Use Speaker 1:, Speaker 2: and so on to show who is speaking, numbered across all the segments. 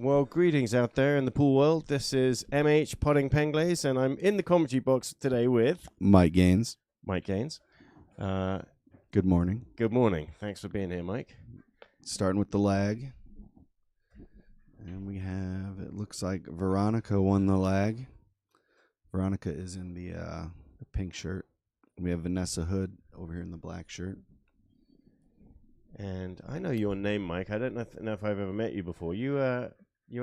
Speaker 1: Well, greetings out there in the pool world. This is MH Potting Penglaze, and I'm in the commentary box today with
Speaker 2: Mike Gaines.
Speaker 1: Mike Gaines.
Speaker 2: Good morning.
Speaker 1: Good morning. Thanks for being here, Mike.
Speaker 2: Starting with the lag. And we have, it looks like Veronica won the lag. Veronica is in the pink shirt. We have Vanessa Hood over here in the black shirt.
Speaker 1: And I know your name, Mike. I don't know if I've ever met you before. You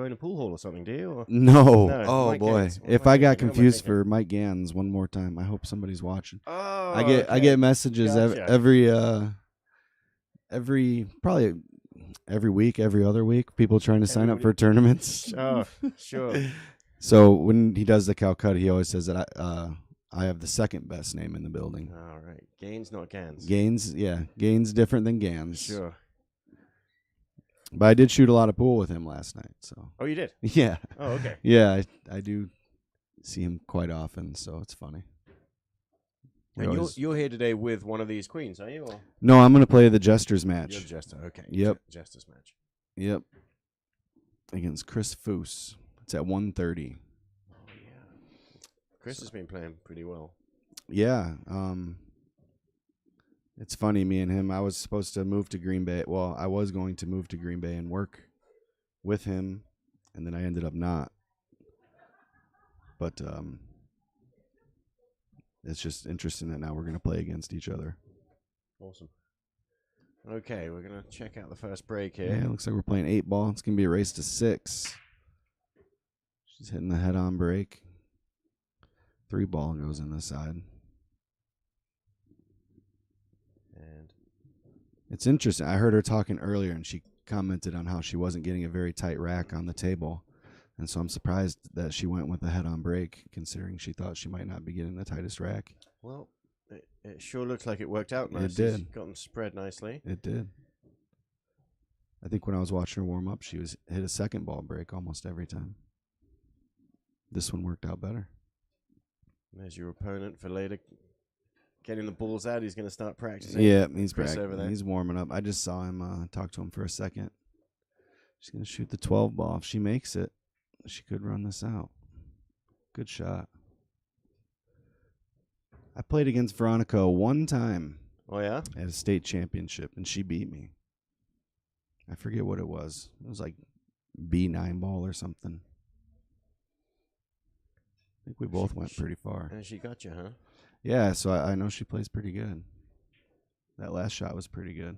Speaker 1: own a pool hall or something, do you? Or?
Speaker 2: No.
Speaker 1: No,
Speaker 2: Oh,
Speaker 1: Mike
Speaker 2: boy.
Speaker 1: Gaines.
Speaker 2: If I got confused for Mike Gans one more time, I hope somebody's watching.
Speaker 1: Oh,
Speaker 2: I get messages
Speaker 1: Gotcha.
Speaker 2: probably every week, every other week, people trying to sign up for tournaments.
Speaker 1: Oh, sure.
Speaker 2: So when he does the Calcutta, he always says that I have the second best name in the building.
Speaker 1: All right. Gaines, not Gans.
Speaker 2: Gaines, yeah. Gaines different than Gans.
Speaker 1: Sure.
Speaker 2: But I did shoot a lot of pool with him last night. So.
Speaker 1: Oh, you did?
Speaker 2: Yeah.
Speaker 1: Oh, okay.
Speaker 2: Yeah, I do see him quite often, so it's funny.
Speaker 1: And you're here today with one of these queens, are you? Or?
Speaker 2: No, I'm going to play the Jester's match.
Speaker 1: You're Jester, okay.
Speaker 2: Yep.
Speaker 1: Jester's match.
Speaker 2: Yep. Against Chris Foose. It's at 1:30.
Speaker 1: Oh, yeah. Chris has been playing pretty well.
Speaker 2: Yeah. It's funny, me and him, I was supposed to move to Green Bay. Well, I was going to move to Green Bay and work with him, and then I ended up not. But it's just interesting that now we're going to play against each other.
Speaker 1: Awesome. Okay, we're going to check out the first break here.
Speaker 2: Yeah, it looks like we're playing 8-ball. It's going to be a race to 6. She's hitting the head-on break. 3-ball goes in the side.
Speaker 1: And
Speaker 2: it's interesting. I heard her talking earlier, and she commented on how she wasn't getting a very tight rack on the table. And so I'm surprised that she went with a head-on break, considering she thought she might not be getting the tightest rack.
Speaker 1: Well, it sure looks like it worked out nicely.
Speaker 2: It did.
Speaker 1: She got them spread nicely.
Speaker 2: It did. I think when I was watching her warm up, she hit a 2nd-ball break almost every time. This one worked out better.
Speaker 1: There's your opponent for later. Getting the balls out, he's going to start practicing.
Speaker 2: Yeah, he's
Speaker 1: over there.
Speaker 2: He's warming up. I just saw him talk to him for a second. She's going to shoot the 12-ball. If she makes it, she could run this out. Good shot. I played against Veronica one time.
Speaker 1: Oh, yeah?
Speaker 2: At a state championship, and she beat me. I forget what it was. It was like B9 ball or something. I think we both went pretty far.
Speaker 1: And she got you, huh?
Speaker 2: Yeah, so I know she plays pretty good. That last shot was pretty good.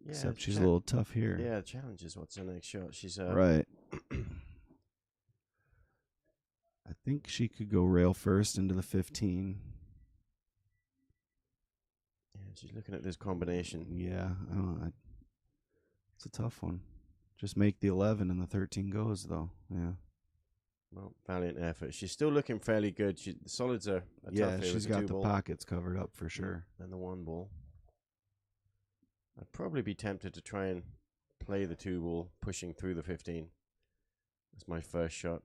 Speaker 2: Yeah, except she's a little tough here.
Speaker 1: Yeah, the challenge is what's the next shot. She's
Speaker 2: right. I think she could go rail first into the 15.
Speaker 1: Yeah, she's looking at this combination.
Speaker 2: Yeah, I don't know. It's a tough one. Just make the 11 and the 13 goes, though. Yeah.
Speaker 1: Well, valiant effort. She's still looking fairly good. The solids are tough here.
Speaker 2: Yeah, she's got the pockets covered up for sure.
Speaker 1: And the 1-ball. I'd probably be tempted to try and play the 2-ball, pushing through the 15. That's my first shot.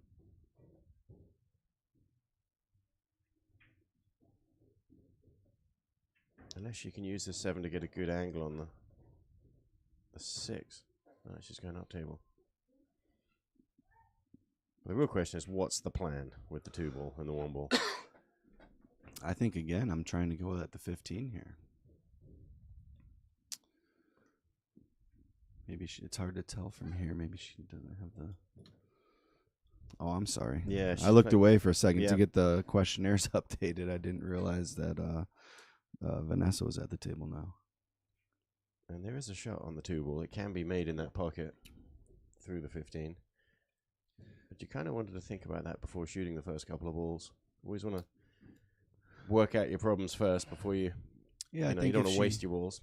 Speaker 1: Unless she can use the 7 to get a good angle on the 6. No, she's going up table. The real question is, what's the plan with the 2-ball and the 1-ball?
Speaker 2: I think, again, I'm trying to go at the 15 here. Maybe it's hard to tell from here. Maybe she doesn't have the... Oh, I'm sorry.
Speaker 1: Yeah,
Speaker 2: I looked away for a second to get the questionnaires updated. I didn't realize that Vanessa was at the table now.
Speaker 1: And there is a shot on the 2-ball. It can be made in that pocket through the 15. But you kind of wanted to think about that before shooting the first couple of balls. Always want to work out your problems first before you...
Speaker 2: Yeah, I think
Speaker 1: you don't want to waste your balls.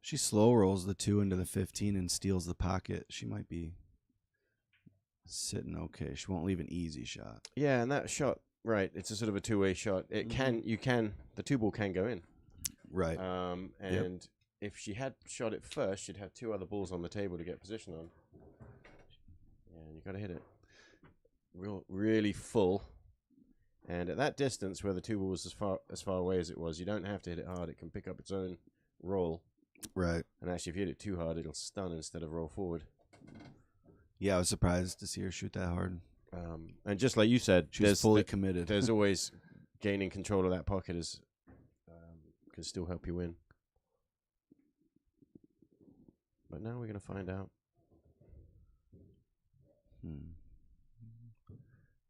Speaker 2: She slow rolls the 2 into the 15 and steals the pocket. She might be sitting okay. She won't leave an easy shot.
Speaker 1: Yeah, and that shot, right, it's a sort of a two-way shot. It the 2-ball can go in.
Speaker 2: Right.
Speaker 1: And if she had shot it first, she'd have 2 other balls on the table to get position on. Yeah, and you got to hit it really full. And at that distance, where the 2-ball was as far away as it was, you don't have to hit it hard. It can pick up its own roll.
Speaker 2: Right.
Speaker 1: And actually, if you hit it too hard, it'll stun instead of roll forward.
Speaker 2: Yeah, I was surprised to see her shoot that hard.
Speaker 1: And just like you said,
Speaker 2: She's fully committed.
Speaker 1: There's always gaining control of that pocket can still help you win. But now we're going to find out.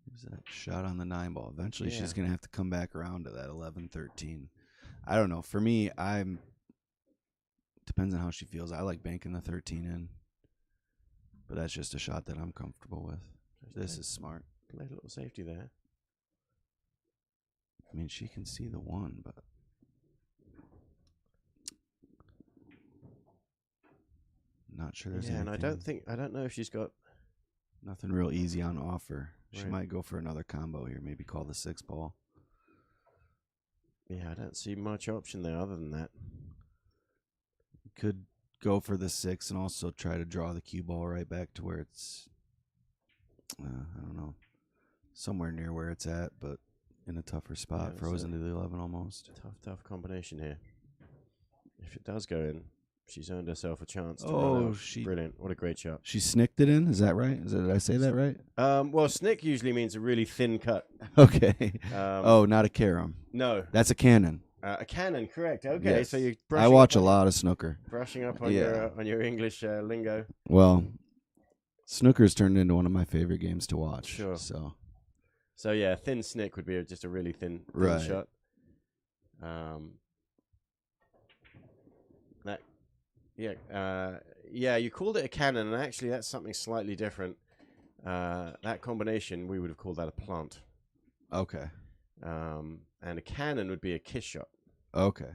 Speaker 2: There's that shot on the 9 ball. Eventually, she's going to have to come back around to that 11-13. I don't know. For me, depends on how she feels. I like banking the 13 in. But that's just a shot that I'm comfortable with. This is smart.
Speaker 1: Played a little safety there.
Speaker 2: I mean, she can see the 1, but not sure there's anything.
Speaker 1: And I don't know if she's got
Speaker 2: nothing real easy on offer. She
Speaker 1: Right.
Speaker 2: might go for another combo here. Maybe call the 6 ball.
Speaker 1: Yeah, I don't see much option there other than that.
Speaker 2: Could go for the 6 and also try to draw the cue ball right back to where it's, I don't know, somewhere near where it's at, but in a tougher spot,
Speaker 1: Yeah,
Speaker 2: frozen to the 11 almost.
Speaker 1: Tough combination here. If it does go in, she's earned herself a chance to
Speaker 2: Oh,
Speaker 1: run out. Brilliant. What a great shot.
Speaker 2: She snicked it in? Is that right? Did I say that right?
Speaker 1: Well, snick usually means a really thin cut.
Speaker 2: Okay. Not a carom.
Speaker 1: No.
Speaker 2: That's a cannon.
Speaker 1: A cannon, correct. Okay,
Speaker 2: Yes.
Speaker 1: so you're
Speaker 2: I watch a lot of snooker.
Speaker 1: brushing up on
Speaker 2: Yeah.
Speaker 1: your English lingo.
Speaker 2: Well, snooker's turned into one of my favorite games to watch.
Speaker 1: Sure.
Speaker 2: So
Speaker 1: yeah, thin snick would be just a really thin
Speaker 2: Right.
Speaker 1: shot. You called it a cannon, and actually that's something slightly different. That combination, we would have called that a plant.
Speaker 2: okay.
Speaker 1: And a cannon would be a kiss shot.
Speaker 2: Okay.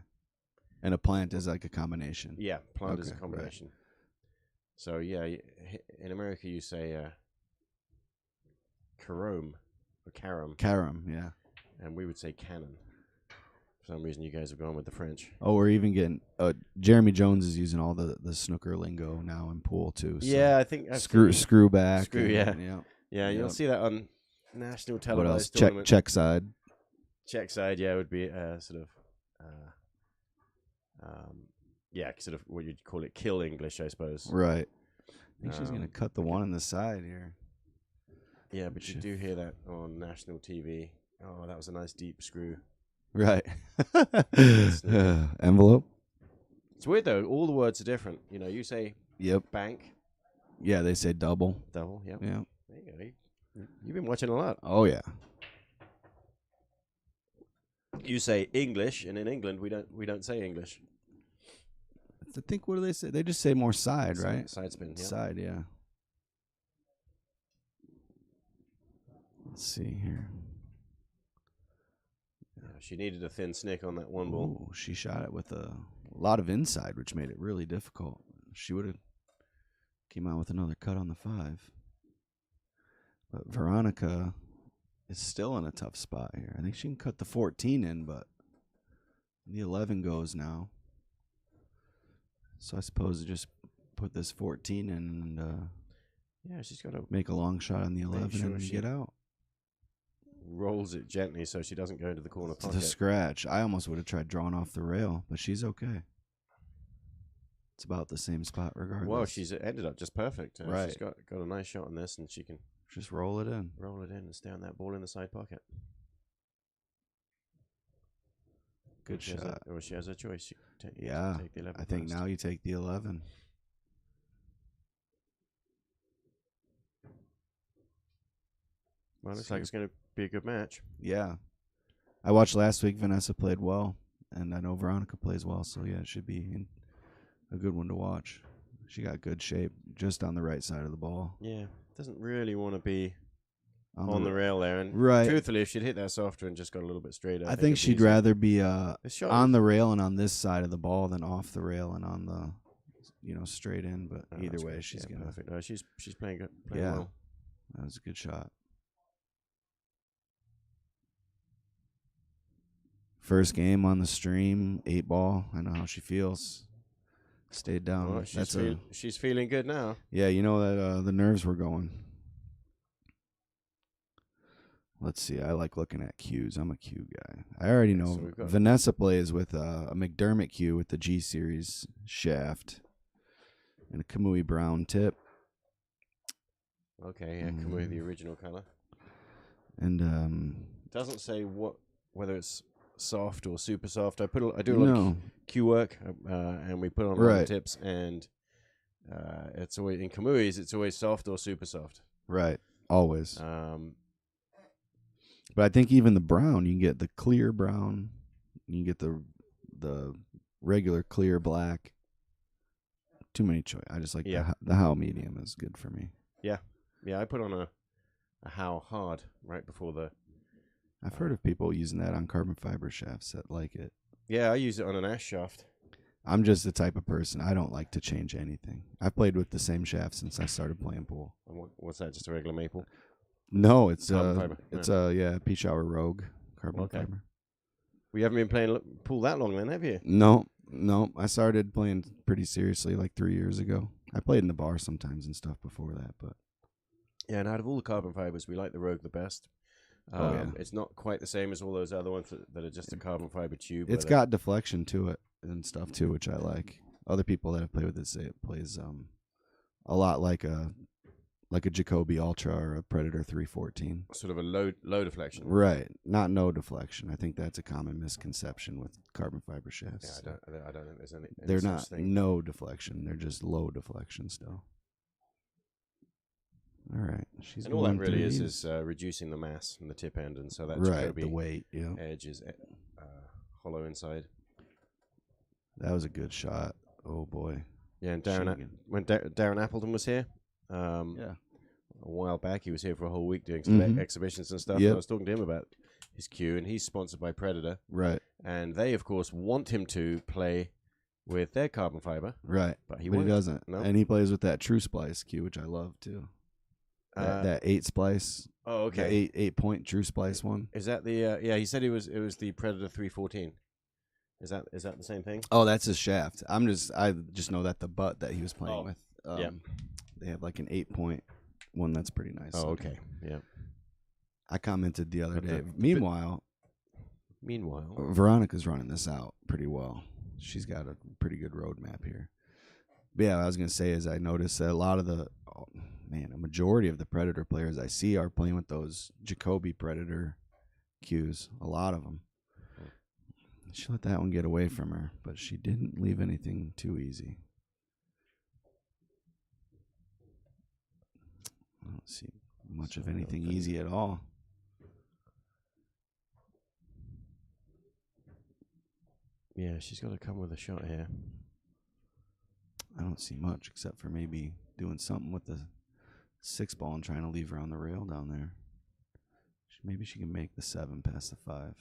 Speaker 2: And a plant is like a combination.
Speaker 1: Yeah, plant is a
Speaker 2: Okay,
Speaker 1: combination. Right. So yeah, in America you say carom or carom.
Speaker 2: Carom, yeah.
Speaker 1: And we would say cannon. For some reason you guys have gone with the French.
Speaker 2: Oh, we're even getting Jeremy Jones is using all the snooker lingo now in pool too. So
Speaker 1: Yeah, I think
Speaker 2: screw back.
Speaker 1: Screw,
Speaker 2: yeah.
Speaker 1: Yeah, you'll see that on national
Speaker 2: What
Speaker 1: televised
Speaker 2: else?
Speaker 1: tournament.
Speaker 2: Check side.
Speaker 1: Check side, yeah, would be sort of sort of what you'd call it, kill English, I suppose.
Speaker 2: Right. I think she's gonna cut the 1 on the side here.
Speaker 1: Yeah, but you do hear that on national TV. Oh, that was a nice deep screw.
Speaker 2: Right. Envelope.
Speaker 1: It's weird though. All the words are different. You know, you say bank.
Speaker 2: Yeah, they say double.
Speaker 1: Double. Yep.
Speaker 2: Yeah.
Speaker 1: There you go. You've been watching a lot.
Speaker 2: Oh yeah.
Speaker 1: You say English, and in England we don't say English.
Speaker 2: I think, what do they say? They just say more side, right?
Speaker 1: Side spin. Yeah.
Speaker 2: Side, yeah. Let's see here.
Speaker 1: Yeah, she needed a thin snick on that 1 ball.
Speaker 2: Ooh, she shot it with a lot of inside, which made it really difficult. She would have came out with another cut on the 5. But Veronica is still in a tough spot here. I think she can cut the 14 in, but the 11 goes now. So I suppose just put this 14 in and
Speaker 1: she's got to
Speaker 2: make a long shot on the 11 and get out.
Speaker 1: Rolls it gently so she doesn't go into the corner pocket.
Speaker 2: The scratch. I almost would have tried drawing off the rail, but she's okay. It's about the same spot regardless.
Speaker 1: Well, she's ended up just perfect.
Speaker 2: Right.
Speaker 1: She's got a nice shot on this, and she can
Speaker 2: just roll it in.
Speaker 1: Roll it in and stay on that ball in the side pocket.
Speaker 2: Good shot.
Speaker 1: Or she has a choice. She take the 11
Speaker 2: I think now you take the 11.
Speaker 1: Well, looks like it's going to be a good match.
Speaker 2: Yeah. I watched last week. Vanessa played well, and I know Veronica plays well, so yeah, it should be a good one to watch. She got good shape just on the right side of the ball.
Speaker 1: Yeah, doesn't really want to be on the rail there. And truthfully, if she'd hit that softer and just got a little bit straighter,
Speaker 2: I think she'd rather be on the rail and on this side of the ball than off the rail and on the straight in. But either way, she's gonna.
Speaker 1: Perfect. No, she's playing good.
Speaker 2: Yeah,
Speaker 1: well.
Speaker 2: That was a good shot. First game on the stream, 8 ball. I know how she feels. Stayed down.
Speaker 1: Well, she's feeling good now.
Speaker 2: Yeah, you know that the nerves were going. Let's see. I like looking at cues. I'm a cue guy. I already know. So Vanessa plays with a McDermott cue with the G Series shaft and a Kamui Brown tip.
Speaker 1: Okay, yeah, Kamui, the original color.
Speaker 2: And
Speaker 1: Doesn't say whether it's soft or super soft. I do a lot
Speaker 2: no,
Speaker 1: of Q work, and we put on
Speaker 2: Right.
Speaker 1: long tips, and it's always in Kamui's. It's always soft or super soft.
Speaker 2: right, always.
Speaker 1: Um,
Speaker 2: But I think even the brown, you can get the clear brown, you can get the regular clear black. Too many choice. I just like
Speaker 1: Yeah.
Speaker 2: the how medium is good for me.
Speaker 1: yeah, I put on a how hard right before the.
Speaker 2: I've heard of people using that on carbon fiber shafts that like it.
Speaker 1: Yeah, I use it on an ash shaft.
Speaker 2: I'm just the type of person, I don't like to change anything. I've played with the same shaft since I started playing pool.
Speaker 1: And what's that? Just a regular maple?
Speaker 2: No, it's
Speaker 1: Carbon fiber.
Speaker 2: it's Peach Hour Rogue carbon
Speaker 1: Okay.
Speaker 2: fiber.
Speaker 1: We haven't been playing pool that long, then, have you?
Speaker 2: No, I started playing pretty seriously like 3 years ago. I played in the bar sometimes and stuff before that, but
Speaker 1: Yeah, and out of all the carbon fibers, we like the Rogue the best. It's not quite the same as all those other ones that are just a carbon fiber tube.
Speaker 2: it's got deflection to it and stuff too, which I like. Other people that have played with it say it plays a lot like a Jacoby Ultra or a Predator 314.
Speaker 1: sort of a low deflection.
Speaker 2: Right, not no deflection. I think that's a common misconception with carbon fiber shafts.
Speaker 1: Yeah, I don't think there's any
Speaker 2: They're
Speaker 1: such
Speaker 2: not
Speaker 1: thing.
Speaker 2: no deflection. They're just low deflection still. All right, she's
Speaker 1: And all that
Speaker 2: going
Speaker 1: really
Speaker 2: threes.
Speaker 1: is reducing the mass in the tip end, and so that
Speaker 2: right,
Speaker 1: Jacoby
Speaker 2: the weight. Yeah,
Speaker 1: edge is hollow inside.
Speaker 2: that was a good shot. Oh boy.
Speaker 1: Yeah, and
Speaker 2: Shinigan.
Speaker 1: when Darren Appleton was here,
Speaker 2: Yeah.
Speaker 1: a while back, he was here for a whole week doing some
Speaker 2: Mhm.
Speaker 1: exhibitions and stuff.
Speaker 2: Yep.
Speaker 1: And I was talking to him about his cue, and he's sponsored by Predator,
Speaker 2: Right.
Speaker 1: and they, of course, want him to play with their carbon fiber,
Speaker 2: Right.
Speaker 1: but he
Speaker 2: But
Speaker 1: won't.
Speaker 2: he doesn't.
Speaker 1: No.
Speaker 2: And he plays with that True Splice cue, which I love too. That 8 splice.
Speaker 1: Oh,
Speaker 2: The
Speaker 1: okay.
Speaker 2: 8-point True Splice one.
Speaker 1: Is that the? Yeah, he said it was the Predator 314. Is that the same thing?
Speaker 2: Oh, that's his shaft. I just know that the butt that he was playing
Speaker 1: Oh,
Speaker 2: with.
Speaker 1: yeah.
Speaker 2: They have like an 8-point one that's pretty nice.
Speaker 1: Oh, okay. Yeah.
Speaker 2: I commented the other
Speaker 1: But
Speaker 2: day.
Speaker 1: Meanwhile,
Speaker 2: Veronica's running this out pretty well. She's got a pretty good roadmap here. But yeah, what I was gonna say is I noticed that a lot of a majority of the Predator players I see are playing with those Jacoby Predator cues. A lot of them. She let that one get away from her, but she didn't leave anything too easy. I don't see much of anything easy at all.
Speaker 1: yeah, she's got to come with a shot here.
Speaker 2: I don't see much except for maybe doing something with the 6-ball and trying to leave her on the rail down there. Maybe she can make the 7 past the 5.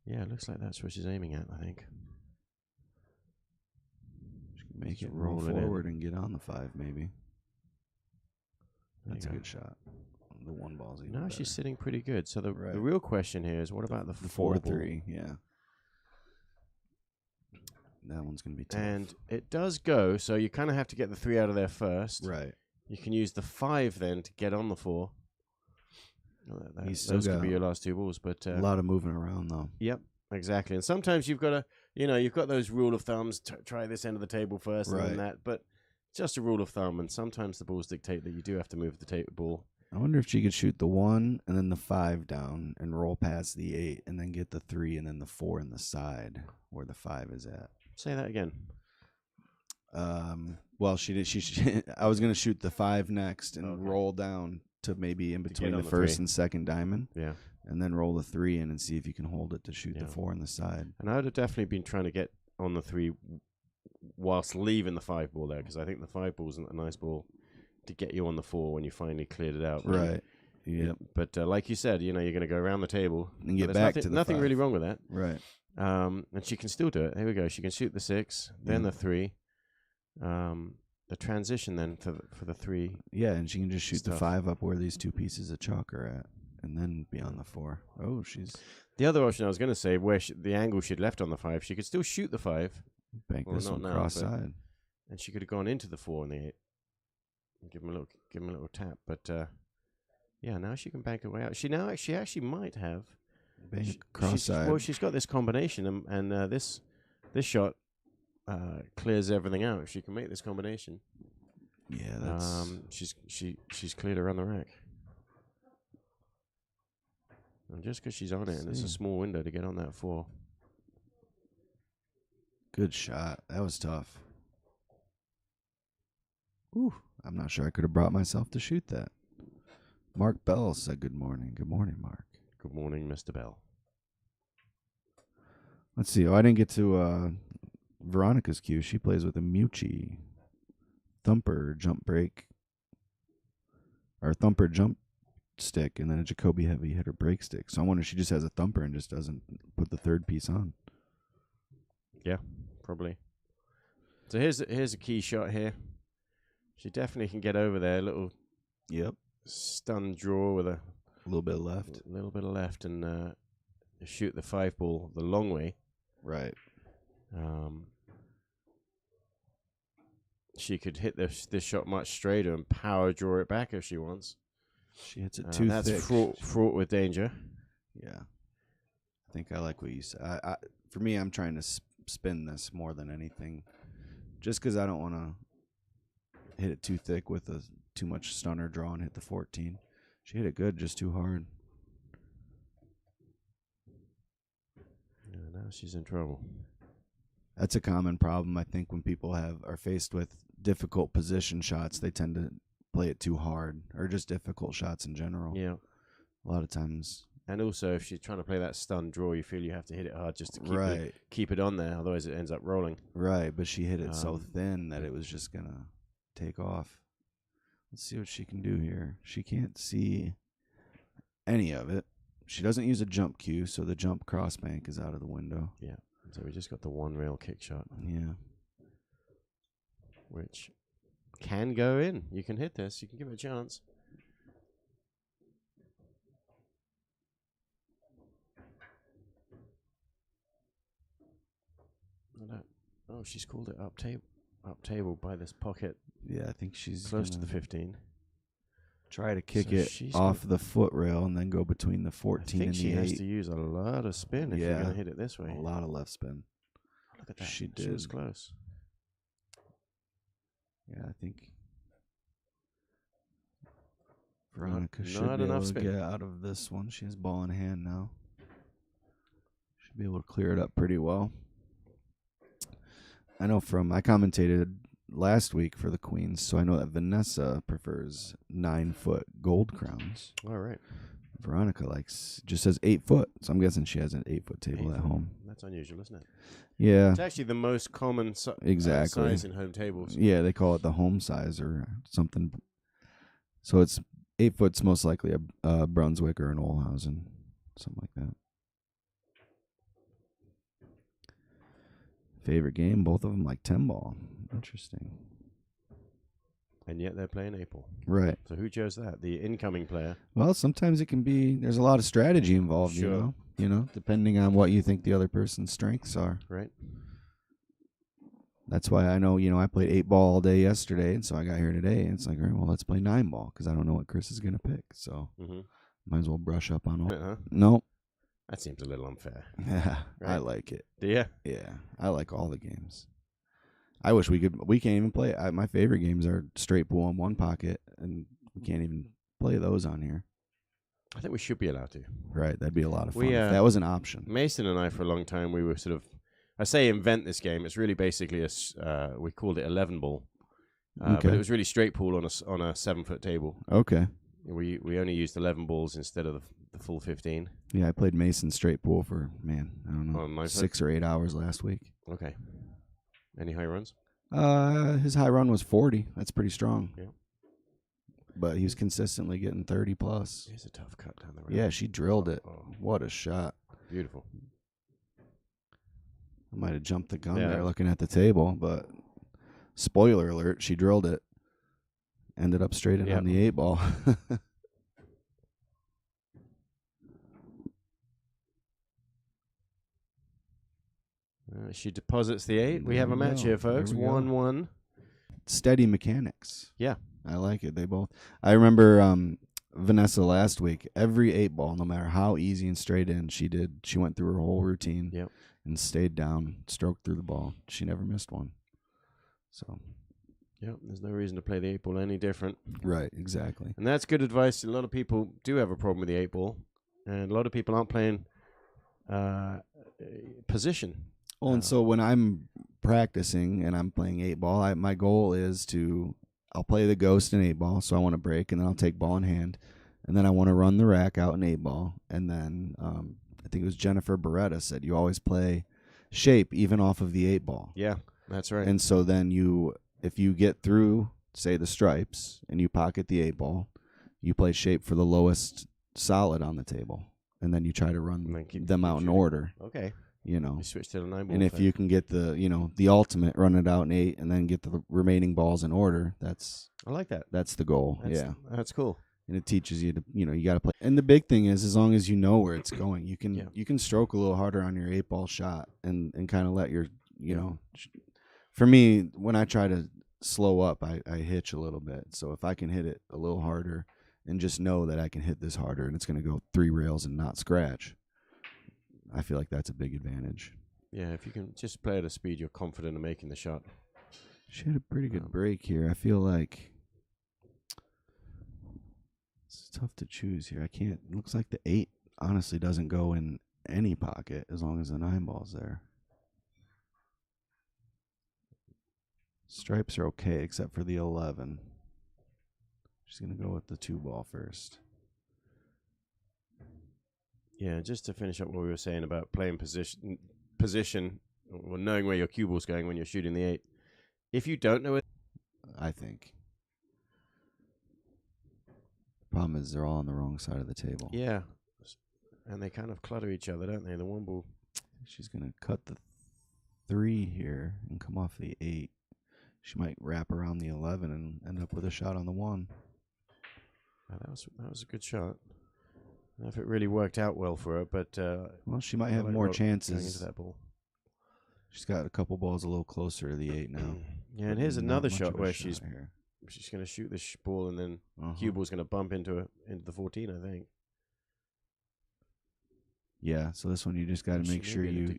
Speaker 1: Yeah, it looks like that's what she's aiming at, I think.
Speaker 2: She can make
Speaker 1: Just
Speaker 2: it roll
Speaker 1: roll it in.
Speaker 2: forward and get on the 5 maybe.
Speaker 1: There
Speaker 2: That's a
Speaker 1: you go.
Speaker 2: good shot. The 1 ball's even
Speaker 1: No,
Speaker 2: better.
Speaker 1: she's sitting pretty good. So the
Speaker 2: Right.
Speaker 1: real question here is, what about the
Speaker 2: 4-3, yeah. That one's going to be tough.
Speaker 1: And it does go, so you kind of have to get the 3 out of there first.
Speaker 2: right.
Speaker 1: You can use the 5 then to get on the 4.
Speaker 2: He's
Speaker 1: Those
Speaker 2: still
Speaker 1: could be
Speaker 2: got
Speaker 1: your last 2 balls, but
Speaker 2: a lot of moving around, though.
Speaker 1: yep, exactly. And sometimes you've got to, you've got those rule of thumbs. Try this end of the table first, and then
Speaker 2: Right.
Speaker 1: that. But just a rule of thumb, and sometimes the balls dictate that you do have to move the table.
Speaker 2: I wonder if she could shoot the 1 and then the 5 down and roll past the 8 and then get the 3 and then the 4 in the side where the 5 is at.
Speaker 1: Say that again.
Speaker 2: Well, she did. I was gonna shoot the 5 next and
Speaker 1: Okay.
Speaker 2: roll down to maybe in
Speaker 1: To
Speaker 2: between
Speaker 1: get
Speaker 2: the
Speaker 1: on the
Speaker 2: first
Speaker 1: 3.
Speaker 2: and second diamond,
Speaker 1: Yeah.
Speaker 2: and then roll the 3 in and see if you can hold it to shoot
Speaker 1: Yeah.
Speaker 2: the 4 in the side.
Speaker 1: And I would have definitely been trying to get on the 3 whilst leaving the 5 ball there, because I think the 5 ball isn't a nice ball to get you on the 4 when you finally cleared it out.
Speaker 2: Right. Yep.
Speaker 1: But like you said, you're going to go around the table
Speaker 2: And
Speaker 1: but
Speaker 2: get
Speaker 1: there's
Speaker 2: back
Speaker 1: nothing,
Speaker 2: to the
Speaker 1: nothing
Speaker 2: 5.
Speaker 1: really wrong with that.
Speaker 2: Right.
Speaker 1: And she can still do it. Here we go. She can shoot the 6, then
Speaker 2: Yeah.
Speaker 1: the 3. The transition then for the 3.
Speaker 2: Yeah, and she can just shoot the
Speaker 1: Stuff.
Speaker 2: 5 up where these 2 pieces of chalk are at, and then be on the 4. Oh, she's
Speaker 1: The other option I was going to say, where the angle she'd left on the 5, she could still shoot the 5,
Speaker 2: bank
Speaker 1: Well,
Speaker 2: this
Speaker 1: not
Speaker 2: one
Speaker 1: now,
Speaker 2: cross
Speaker 1: but-
Speaker 2: side.
Speaker 1: and she could have gone into the 4 and the 8. And give him a little tap. But yeah, now she can bank her way out. She actually might have.
Speaker 2: Bank cross side.
Speaker 1: Well, she's got this combination, and this shot clears everything out. If she can make this combination,
Speaker 2: Yeah, that's
Speaker 1: she's cleared around the rack. And just because she's on it, and it's a small window to get on that 4.
Speaker 2: good shot. That was tough. Ooh, I'm not sure I could have brought myself to shoot that. Mark Bell said good morning. Good morning, Mark.
Speaker 1: Good morning, Mr. Bell.
Speaker 2: Let's see. Oh, I didn't get to Veronica's cue. She plays with a Mucci thumper jump break, or thumper jump stick, and then a Jacoby heavy hitter break stick. So I wonder if she just has a thumper and just doesn't put the third piece on.
Speaker 1: Yeah, probably. So here's a key shot here. She definitely can get over there. A little stun draw with a
Speaker 2: little bit left.
Speaker 1: A little bit of left, and shoot the 5 ball the long way.
Speaker 2: Right.
Speaker 1: She could hit this shot much straighter and power draw it back if she wants.
Speaker 2: She hits it too thick.
Speaker 1: That's fraught with danger.
Speaker 2: Yeah. I think I like what you said. For me, I'm trying to spin this more than anything, just because I don't want to hit it too thick with too much stunner draw and hit the 14. She hit it good, just too hard.
Speaker 1: Yeah, now she's in trouble.
Speaker 2: That's a common problem, I think, when people are faced with difficult position shots. They tend to play it too hard, or just difficult shots in general.
Speaker 1: Yeah.
Speaker 2: A lot of times.
Speaker 1: And also, if she's trying to play that stun draw, you feel you have to hit it hard just to keep it on there. Otherwise, it ends up rolling.
Speaker 2: Right, but she hit it so thin that it was just going to take off. Let's see what she can do here. She can't see any of it. She doesn't use a jump cue, so the jump crossbank is out of the window.
Speaker 1: Yeah. So we just got the one real kick shot.
Speaker 2: Yeah.
Speaker 1: Which can go in. You can hit this. You can give it a chance. Oh, she's called it up table by this pocket.
Speaker 2: Yeah, I think she's
Speaker 1: close to the 15.
Speaker 2: Try to kick it off the foot rail and then go between the 14 and the 8.
Speaker 1: She has to use a lot of spin if you're going to hit it this way.
Speaker 2: A lot of left spin.
Speaker 1: Look at that.
Speaker 2: She did.
Speaker 1: She was close.
Speaker 2: Yeah, I think Veronica should be able to get out of this one. She has ball in hand now. Should be able to clear it up pretty well. I know I commentated last week for the Queens, so I know that Vanessa prefers 9-foot gold crowns.
Speaker 1: All right.
Speaker 2: Veronica just says 8 foot, so I'm guessing she has an 8-foot table at home.
Speaker 1: That's unusual, isn't it?
Speaker 2: Yeah.
Speaker 1: It's actually the most common size in home tables.
Speaker 2: Yeah, they call it the home size or something. So it's 8 foot's most likely a Brunswick or an Olhausen, something like that. Favorite game? Both of them like 10 ball. Interesting.
Speaker 1: And yet they're playing 8 ball.
Speaker 2: Right.
Speaker 1: So who chose that? The incoming player?
Speaker 2: Well, sometimes it can be, there's a lot of strategy involved,
Speaker 1: sure.
Speaker 2: you know, depending on what you think the other person's strengths are.
Speaker 1: Right.
Speaker 2: That's why I know, I played 8 ball all day yesterday, and so I got here today, and it's like, all right, well, let's play 9 ball, because I don't know what Chris is going to pick, so might as well brush up on all. Nope.
Speaker 1: That seems a little unfair.
Speaker 2: Yeah,
Speaker 1: right?
Speaker 2: I like it.
Speaker 1: Do you?
Speaker 2: Yeah, I like all the games. I wish we can't even play. My favorite games are straight pool and one pocket, and we can't even play those on here.
Speaker 1: I think we should be allowed to.
Speaker 2: Right, that'd be a lot of fun if that was an option.
Speaker 1: Mason and I, for a long time, we were sort of, I say invent this game. It's really basically we called it 11 ball. But it was really straight pool on a 7-foot table.
Speaker 2: Okay.
Speaker 1: We only used 11 balls instead of the full 15.
Speaker 2: Yeah, I played Mason straight pool for, I don't know, 6 or 8 hours last week.
Speaker 1: Okay. Any high runs?
Speaker 2: His high run was 40. That's pretty strong.
Speaker 1: Yeah.
Speaker 2: But he was consistently getting 30 plus.
Speaker 1: Here's a tough cut down the road.
Speaker 2: Yeah, she drilled it. What a shot.
Speaker 1: Beautiful.
Speaker 2: I might have jumped the gun there looking at the table, but spoiler alert, she drilled it. Ended up straight in on the 8 ball.
Speaker 1: She deposits the 8. We have a match here, folks. 1-1.
Speaker 2: Steady mechanics.
Speaker 1: Yeah.
Speaker 2: I like it. They both. I remember Vanessa last week. Every 8 ball, no matter how easy and straight in she went through her whole routine and stayed down, stroked through the ball. She never missed one. So
Speaker 1: Yeah, there's no reason to play the 8-ball any different.
Speaker 2: Right, exactly.
Speaker 1: And that's good advice. A lot of people do have a problem with the 8-ball, and a lot of people aren't playing position.
Speaker 2: Well, and so when I'm practicing and I'm playing 8-ball, my goal is I'll play the ghost in 8-ball, so I want to break, and then I'll take ball in hand, and then I want to run the rack out in 8-ball, and then I think it was Jennifer Beretta said you always play shape even off of the 8-ball.
Speaker 1: Yeah, that's right.
Speaker 2: And so then if you get through, say, the stripes, and you pocket the 8-ball, you play shape for the lowest solid on the table, and then you try to run them out in order.
Speaker 1: Okay.
Speaker 2: You
Speaker 1: switch to the 9-ball.
Speaker 2: And if you can get the ultimate, run it out in 8, and then get the remaining balls in order,
Speaker 1: I like that.
Speaker 2: That's the goal.
Speaker 1: That's cool.
Speaker 2: And it teaches you to, you got to play. And the big thing is, as long as you know where it's going, you can stroke a little harder on your 8-ball shot and kind of let your, for me, when I try to slow up, I hitch a little bit. So if I can hit it a little harder and just know that I can hit this harder and it's going to go 3 rails and not scratch, I feel like that's a big advantage.
Speaker 1: Yeah, if you can just play at a speed you're confident in making the shot.
Speaker 2: She had a pretty good break here. I feel like it's tough to choose here. It looks like the 8 honestly doesn't go in any pocket as long as the 9-ball's there. Stripes are okay except for the 11. She's going to go with the 2-ball first.
Speaker 1: Yeah, just to finish up what we were saying about playing position, or knowing where your cue ball's going when you're shooting the 8. If you don't know it,
Speaker 2: I think. The problem is they're all on the wrong side of the table.
Speaker 1: Yeah, and they kind of clutter each other, don't they? The 1-ball.
Speaker 2: She's going to cut the 3 here and come off the 8. She might wrap around the 11 and end up with a shot on the 1.
Speaker 1: That was a good shot. I don't know if it really worked out well for her, but
Speaker 2: well, she might have more chances
Speaker 1: going into that ball.
Speaker 2: She's got a couple balls a little closer to the 8 now.
Speaker 1: Yeah, and here's another shot where she's going to shoot this ball, and then cue ball's going to bump into the 14, I think.
Speaker 2: Yeah, so this one you just got to make sure you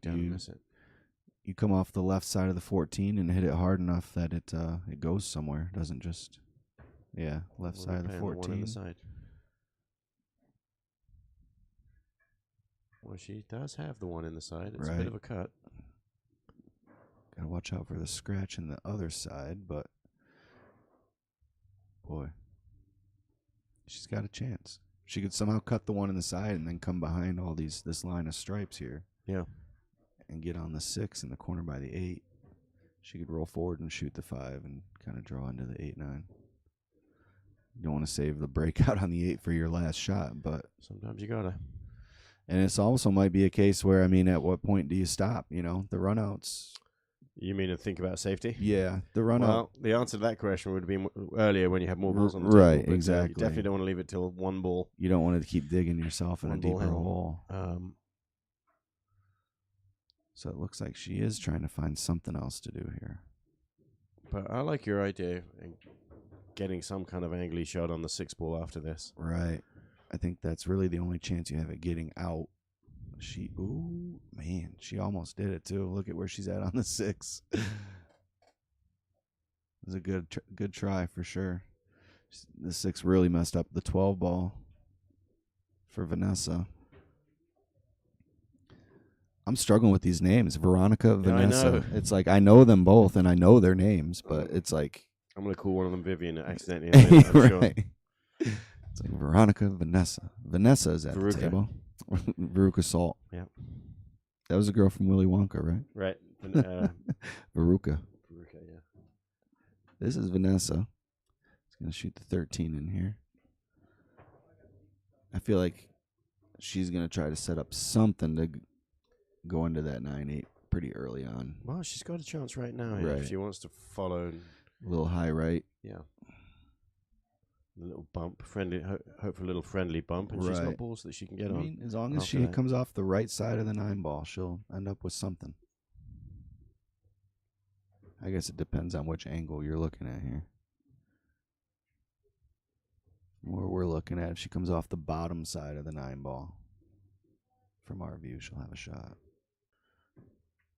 Speaker 2: come off the left side of the 14 and hit it hard enough that it goes somewhere. It doesn't just left side of the 14.
Speaker 1: The 1 in the side. Well, she does have the 1 in the side. It's a bit of a cut.
Speaker 2: Got to watch out for the scratch in the other side, but boy, she's got a chance. She could somehow cut the 1 in the side and then come behind this line of stripes here.
Speaker 1: Yeah.
Speaker 2: And get on the 6 in the corner by the 8. She could roll forward and shoot the 5 and kind of draw into the 8-9. You don't want to save the breakout on the 8 for your last shot, but
Speaker 1: sometimes you gotta.
Speaker 2: And it's also might be a case where, at what point do you stop? The runouts.
Speaker 1: You mean to think about safety?
Speaker 2: Yeah, the runout.
Speaker 1: Well, the answer to that question would have been earlier when you have more balls on the table.
Speaker 2: Right, exactly.
Speaker 1: You definitely don't want to leave it till 1 ball.
Speaker 2: You don't want to keep digging yourself in a deeper hole. So it looks like she is trying to find something else to do here.
Speaker 1: But I like your idea of getting some kind of angly shot on the 6-ball after this.
Speaker 2: Right. I think that's really the only chance you have at getting out. She almost did it too. Look at where she's at on the 6. It was a good try for sure. The 6 really messed up the 12-ball for Vanessa. I'm struggling with these names. Veronica, Vanessa.
Speaker 1: I know.
Speaker 2: It's like I know them both and I know their names, but it's like
Speaker 1: I'm gonna call one of them Vivian accidentally. I'm sure.
Speaker 2: It's like Veronica, Vanessa. Vanessa is at the table. Veruca Salt.
Speaker 1: Yeah.
Speaker 2: That was a girl from Willy Wonka, right?
Speaker 1: Right.
Speaker 2: Veruca.
Speaker 1: Veruca, yeah.
Speaker 2: This is Vanessa. She's going to shoot the 13 in here. I feel like she's going to try to set up something to go into that 9-8 pretty early on.
Speaker 1: Well, she's got a chance right now if she wants to follow.
Speaker 2: A little high right.
Speaker 1: Yeah. A little bump, hope for a little friendly bump, and she's got balls that she can get on.
Speaker 2: As long as she comes off the right side of the 9-ball, she'll end up with something. I guess it depends on which angle you're looking at here. Where we're looking at, if she comes off the bottom side of the 9-ball, from our view, she'll have a shot.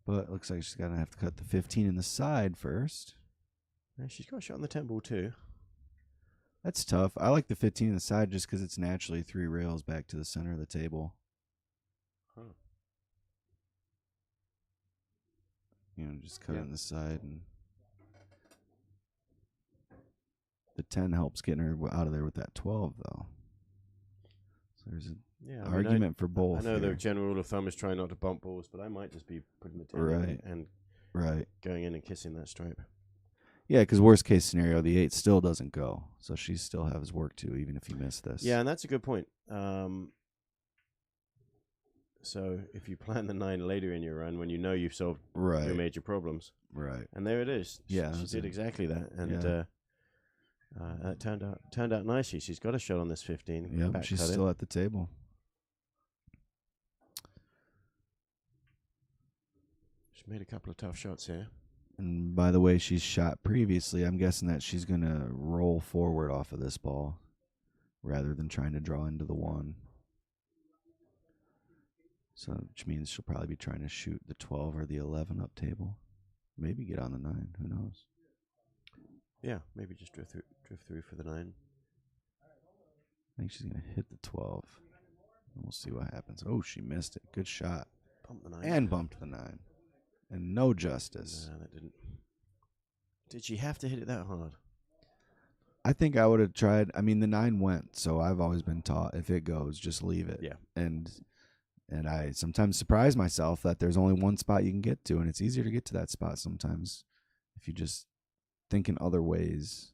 Speaker 2: But it looks like she's going to have to cut the 15 in the side first.
Speaker 1: And she's got a shot on the 10 ball too.
Speaker 2: That's tough. I like the 15 on the side just because it's naturally 3 rails back to the center of the table.
Speaker 1: Huh.
Speaker 2: You know, just cut it on the side. And the 10 helps getting her out of there with that 12, though. So there's an argument for both.
Speaker 1: I know
Speaker 2: here.
Speaker 1: the general rule of thumb is try not to bump balls, but I might just be putting the 10 in and going in and kissing that stripe.
Speaker 2: Yeah, because worst case scenario, the 8 still doesn't go. So she still has work to, even if you miss this.
Speaker 1: Yeah, and that's a good point. So if you plan the 9 later in your run, when you know you've solved your major problems.
Speaker 2: Right.
Speaker 1: And there it is.
Speaker 2: Yeah.
Speaker 1: She did exactly that. And that turned out nicely. She's got a shot on this 15.
Speaker 2: Yeah, she's still at the table.
Speaker 1: She's made a couple of tough shots here.
Speaker 2: And by the way she's shot previously, I'm guessing that she's going to roll forward off of this ball rather than trying to draw into the 1. So, which means she'll probably be trying to shoot the 12 or the 11 up table. Maybe get on the 9. Who knows?
Speaker 1: Yeah, maybe just drift through for the 9.
Speaker 2: I think she's going to hit the 12. And we'll see what happens. Oh, she missed it. Good shot.
Speaker 1: Bumped the 9.
Speaker 2: And bumped the 9. And no justice.
Speaker 1: No, that didn't. Did she have to hit it that hard?
Speaker 2: I think I would have tried. I mean, the 9 went, so I've always been taught if it goes, just leave it.
Speaker 1: Yeah.
Speaker 2: And I sometimes surprise myself that there's only one spot you can get to, and it's easier to get to that spot sometimes if you just think in other ways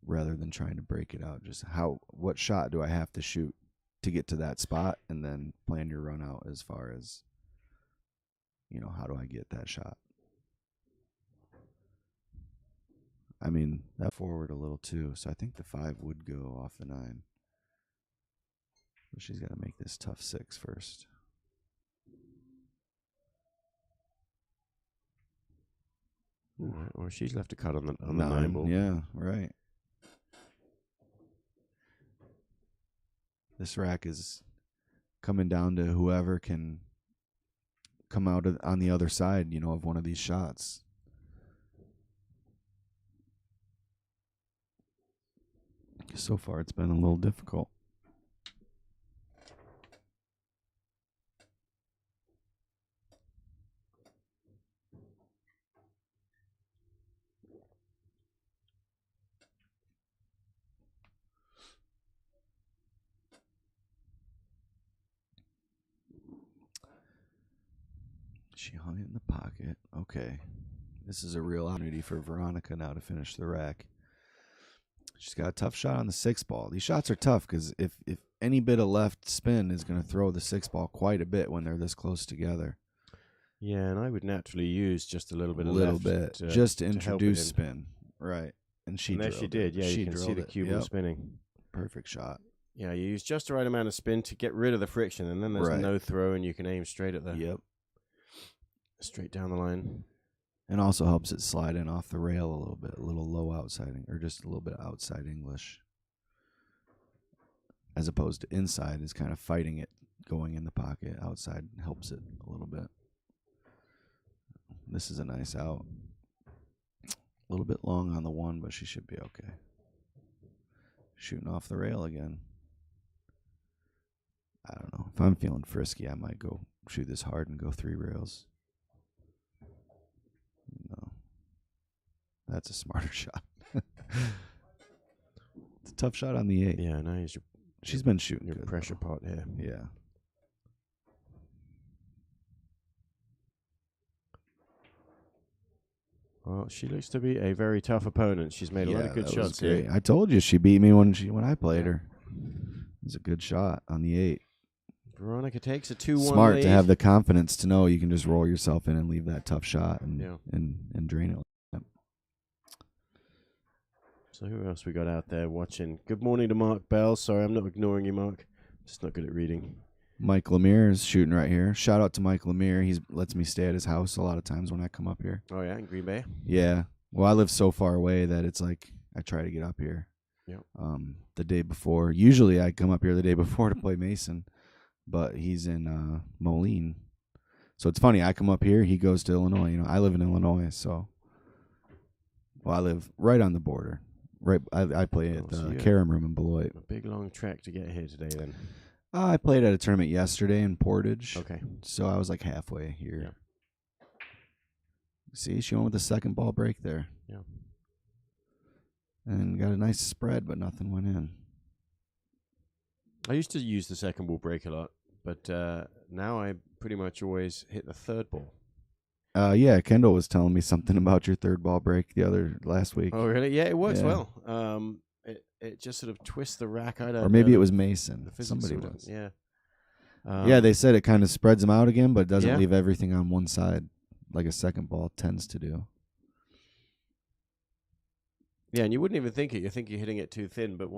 Speaker 2: rather than trying to break it out. Just what shot do I have to shoot to get to that spot, and then plan your run out as far as, you know, how do I get that shot? I mean, that forward a little too, so I think the 5 would go off the 9. But she's got to make this tough 6 first.
Speaker 1: Or she's left a cut on the 9 ball.
Speaker 2: Yeah, right. This rack is coming down to whoever can come out on the other side, you know, of one of these shots. So far, it's been a little difficult. She hung it in the pocket. Okay. This is a real opportunity for Veronica now to finish the rack. She's got a tough shot on the 6 ball. These shots are tough because if any bit of left spin is going to throw the 6 ball quite a bit when they're this close together.
Speaker 1: Yeah, and I would naturally use just a little bit of
Speaker 2: left. Just to introduce spin. Right. And she
Speaker 1: did. Yeah, you can see the cue ball spinning.
Speaker 2: Perfect shot.
Speaker 1: Yeah, you use just the right amount of spin to get rid of the friction, and then there's no throw, and you can aim straight at straight down the line.
Speaker 2: And also helps it slide in off the rail a little bit, a little low outside, or just a little bit outside English. As opposed to inside is kind of fighting it, going in the pocket. Outside helps it a little bit. This is a nice out. A little bit long on the 1, but she should be okay. Shooting off the rail again. I don't know. If I'm feeling frisky, I might go shoot this hard and go 3 rails. No. That's a smarter shot. It's a tough shot on the 8.
Speaker 1: Yeah, now
Speaker 2: she's been shooting
Speaker 1: your
Speaker 2: good,
Speaker 1: pressure
Speaker 2: though.
Speaker 1: pot here.
Speaker 2: Yeah.
Speaker 1: Well, she looks to be a very tough opponent. She's made a lot of good shots here.
Speaker 2: I told you she beat me when I played her. It was a good shot on the 8.
Speaker 1: Veronica takes a 2-1
Speaker 2: Smart
Speaker 1: lead.
Speaker 2: to have the confidence to know you can just roll yourself in and leave that tough shot and drain it. Yep.
Speaker 1: So who else we got out there watching? Good morning to Mark Bell. Sorry, I'm not ignoring you, Mark. Just not good at reading.
Speaker 2: Mike Lemire is shooting right here. Shout out to Mike Lemire. He lets me stay at his house a lot of times when I come up here.
Speaker 1: Oh, yeah, in Green Bay?
Speaker 2: Yeah. Well, I live so far away that it's like I try to get up here.
Speaker 1: Yep.
Speaker 2: The day before. Usually I come up here the day before to play Mason, but he's in Moline. So it's funny. I come up here. He goes to Illinois. You know, I live in Illinois, so Well, I live right on the border. Right, I play at
Speaker 1: so
Speaker 2: the
Speaker 1: you
Speaker 2: Carom Room in Beloit.
Speaker 1: A big long trek to get here today, then.
Speaker 2: I played at a tournament yesterday in Portage.
Speaker 1: Okay.
Speaker 2: So I was like halfway here.
Speaker 1: Yeah.
Speaker 2: See, she went with the second ball break there.
Speaker 1: Yeah.
Speaker 2: And got a nice spread, but nothing went in.
Speaker 1: I used to use the second ball break a lot, but now I pretty much always hit the third ball.
Speaker 2: Yeah, Kendall was telling me something about your third ball break last week.
Speaker 1: Oh, really? Yeah, it works well. It just sort of twists the rack. I don't know.
Speaker 2: Or maybe it was Mason.
Speaker 1: The
Speaker 2: Somebody was.
Speaker 1: Yeah.
Speaker 2: Yeah, they said it kind of spreads them out again, but doesn't
Speaker 1: Yeah.
Speaker 2: leave everything on one side like a second ball tends to do.
Speaker 1: Yeah, and you wouldn't even think it. You think you're hitting it too thin, but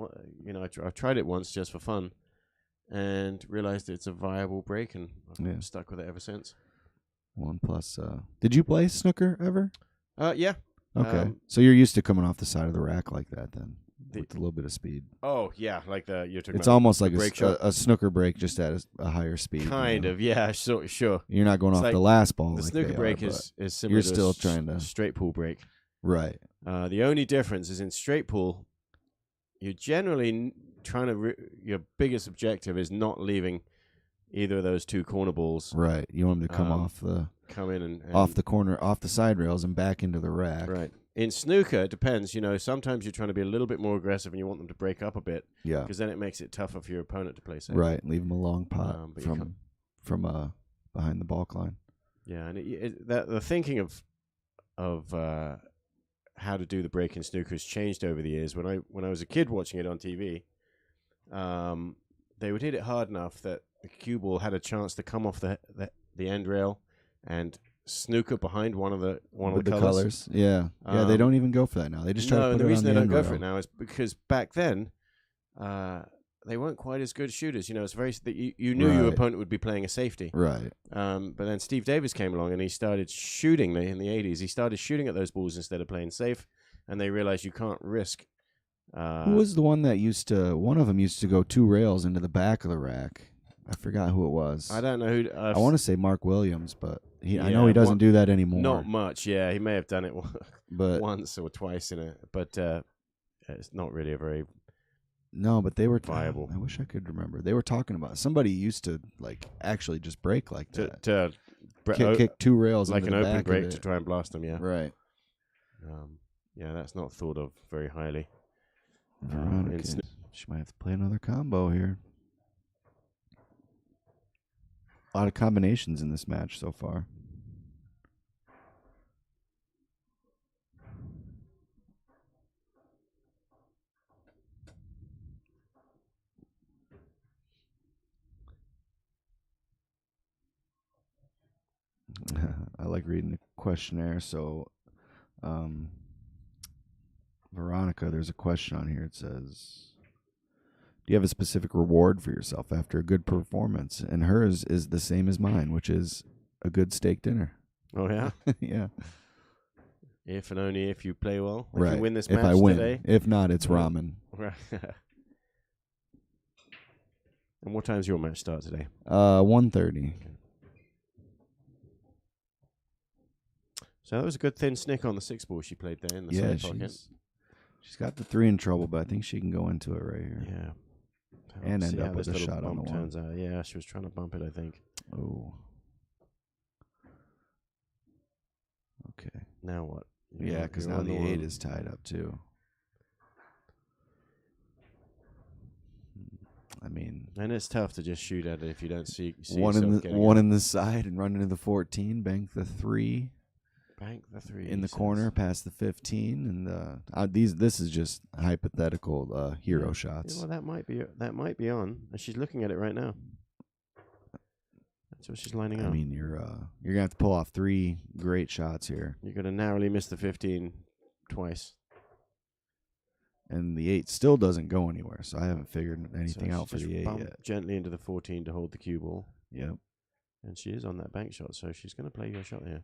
Speaker 1: I tried it once just for fun, and realized it's a viable break, and I've stuck with it ever since.
Speaker 2: 1+. Did you play snooker ever?
Speaker 1: Yeah.
Speaker 2: Okay, so you're used to coming off the side of the rack like that, then, with a little bit of speed.
Speaker 1: Oh yeah, like you're talking.
Speaker 2: It's
Speaker 1: about
Speaker 2: almost like
Speaker 1: break
Speaker 2: a snooker break, just at a higher speed.
Speaker 1: Kind of, yeah, sure.
Speaker 2: You're not going
Speaker 1: It's
Speaker 2: off
Speaker 1: like
Speaker 2: the last ball.
Speaker 1: The
Speaker 2: like
Speaker 1: snooker
Speaker 2: they
Speaker 1: break
Speaker 2: are,
Speaker 1: is similar.
Speaker 2: you're
Speaker 1: to
Speaker 2: still trying to
Speaker 1: straight pool break.
Speaker 2: Right.
Speaker 1: The only difference is in straight pool, you're generally trying to. Your biggest objective is not leaving either of those two corner balls.
Speaker 2: Right. You want them to
Speaker 1: come in and
Speaker 2: off the corner, off the side rails, and back into the rack.
Speaker 1: Right. In snooker, it depends. Sometimes you're trying to be a little bit more aggressive, and you want them to break up a bit.
Speaker 2: Yeah.
Speaker 1: Because then it makes it tougher for your opponent to play safe.
Speaker 2: Right. Leave them a long pot from behind the balk line.
Speaker 1: Yeah, and the thinking of how to do the break in snooker has changed over the years. When I was a kid watching it on TV, they would hit it hard enough that the cue ball had a chance to come off the end rail and snooker behind one of the colors.
Speaker 2: Yeah, they don't even go for that now. They just try to put
Speaker 1: the
Speaker 2: it
Speaker 1: reason
Speaker 2: on
Speaker 1: they
Speaker 2: the
Speaker 1: don't
Speaker 2: end
Speaker 1: go for
Speaker 2: rail.
Speaker 1: it now is because back then, they weren't quite as good shooters. It's very you knew your opponent would be playing a safety.
Speaker 2: Right.
Speaker 1: But then Steve Davis came along and he started shooting in the 80s. He started shooting at those balls instead of playing safe, and they realized you can't risk.
Speaker 2: Who was the one that one of them used to go 2 rails into the back of the rack? I forgot who it was.
Speaker 1: I don't know who.
Speaker 2: I want to say Mark Williams, but I know he doesn't do that anymore.
Speaker 1: Not much, yeah. He may have done it once or twice in it, but it's not really a very.
Speaker 2: No, but they were
Speaker 1: viable.
Speaker 2: I wish I could remember. They were talking about somebody used to actually just break like that.
Speaker 1: To
Speaker 2: kick 2 rails
Speaker 1: like
Speaker 2: into
Speaker 1: an
Speaker 2: the
Speaker 1: open
Speaker 2: back
Speaker 1: break
Speaker 2: of
Speaker 1: to
Speaker 2: it.
Speaker 1: try and blast them. Yeah.
Speaker 2: Right.
Speaker 1: Yeah, that's not thought of very highly.
Speaker 2: Veronica, she might have to play another combo here. A lot of combinations in this match so far. I like reading the questionnaire. So, Veronica, there's a question on here. It says, do you have a specific reward for yourself after a good performance? And hers is the same as mine, which is a good steak dinner.
Speaker 1: Oh, yeah?
Speaker 2: Yeah.
Speaker 1: If and only if you play well. If
Speaker 2: Right.
Speaker 1: you win this
Speaker 2: if
Speaker 1: match
Speaker 2: I win.
Speaker 1: today.
Speaker 2: If not, it's ramen.
Speaker 1: Right. And what time's your match start today?
Speaker 2: 1:30.
Speaker 1: So that was a good thin snick on the 6 ball she played there in the side pocket.
Speaker 2: She's got the 3 in trouble, but I think she can go into it right here.
Speaker 1: Yeah.
Speaker 2: And
Speaker 1: See
Speaker 2: end
Speaker 1: how
Speaker 2: up with
Speaker 1: this
Speaker 2: a
Speaker 1: little
Speaker 2: shot on the
Speaker 1: bump
Speaker 2: one.
Speaker 1: turns out. Yeah, she was trying to bump it, I think.
Speaker 2: Oh. Okay.
Speaker 1: Now what?
Speaker 2: Yeah, because now the 8 is tied up too. I mean,
Speaker 1: and it's tough to just shoot at it if you don't see
Speaker 2: one
Speaker 1: yourself
Speaker 2: in the side and run into the 14, bank the 3.
Speaker 1: Bank the 3
Speaker 2: in the corner, past the 15, and this is just hypothetical hero shots.
Speaker 1: Yeah, well, that might be on. And she's looking at it right now. That's what she's lining up.
Speaker 2: I mean, you're gonna have to pull off 3 great shots here.
Speaker 1: You're gonna narrowly miss the 15 twice.
Speaker 2: And the 8 still doesn't go anywhere, so I haven't figured anything out for the 8 yet.
Speaker 1: Gently into the 14 to hold the cue ball.
Speaker 2: Yep.
Speaker 1: And she is on that bank shot, so she's going to play your shot here.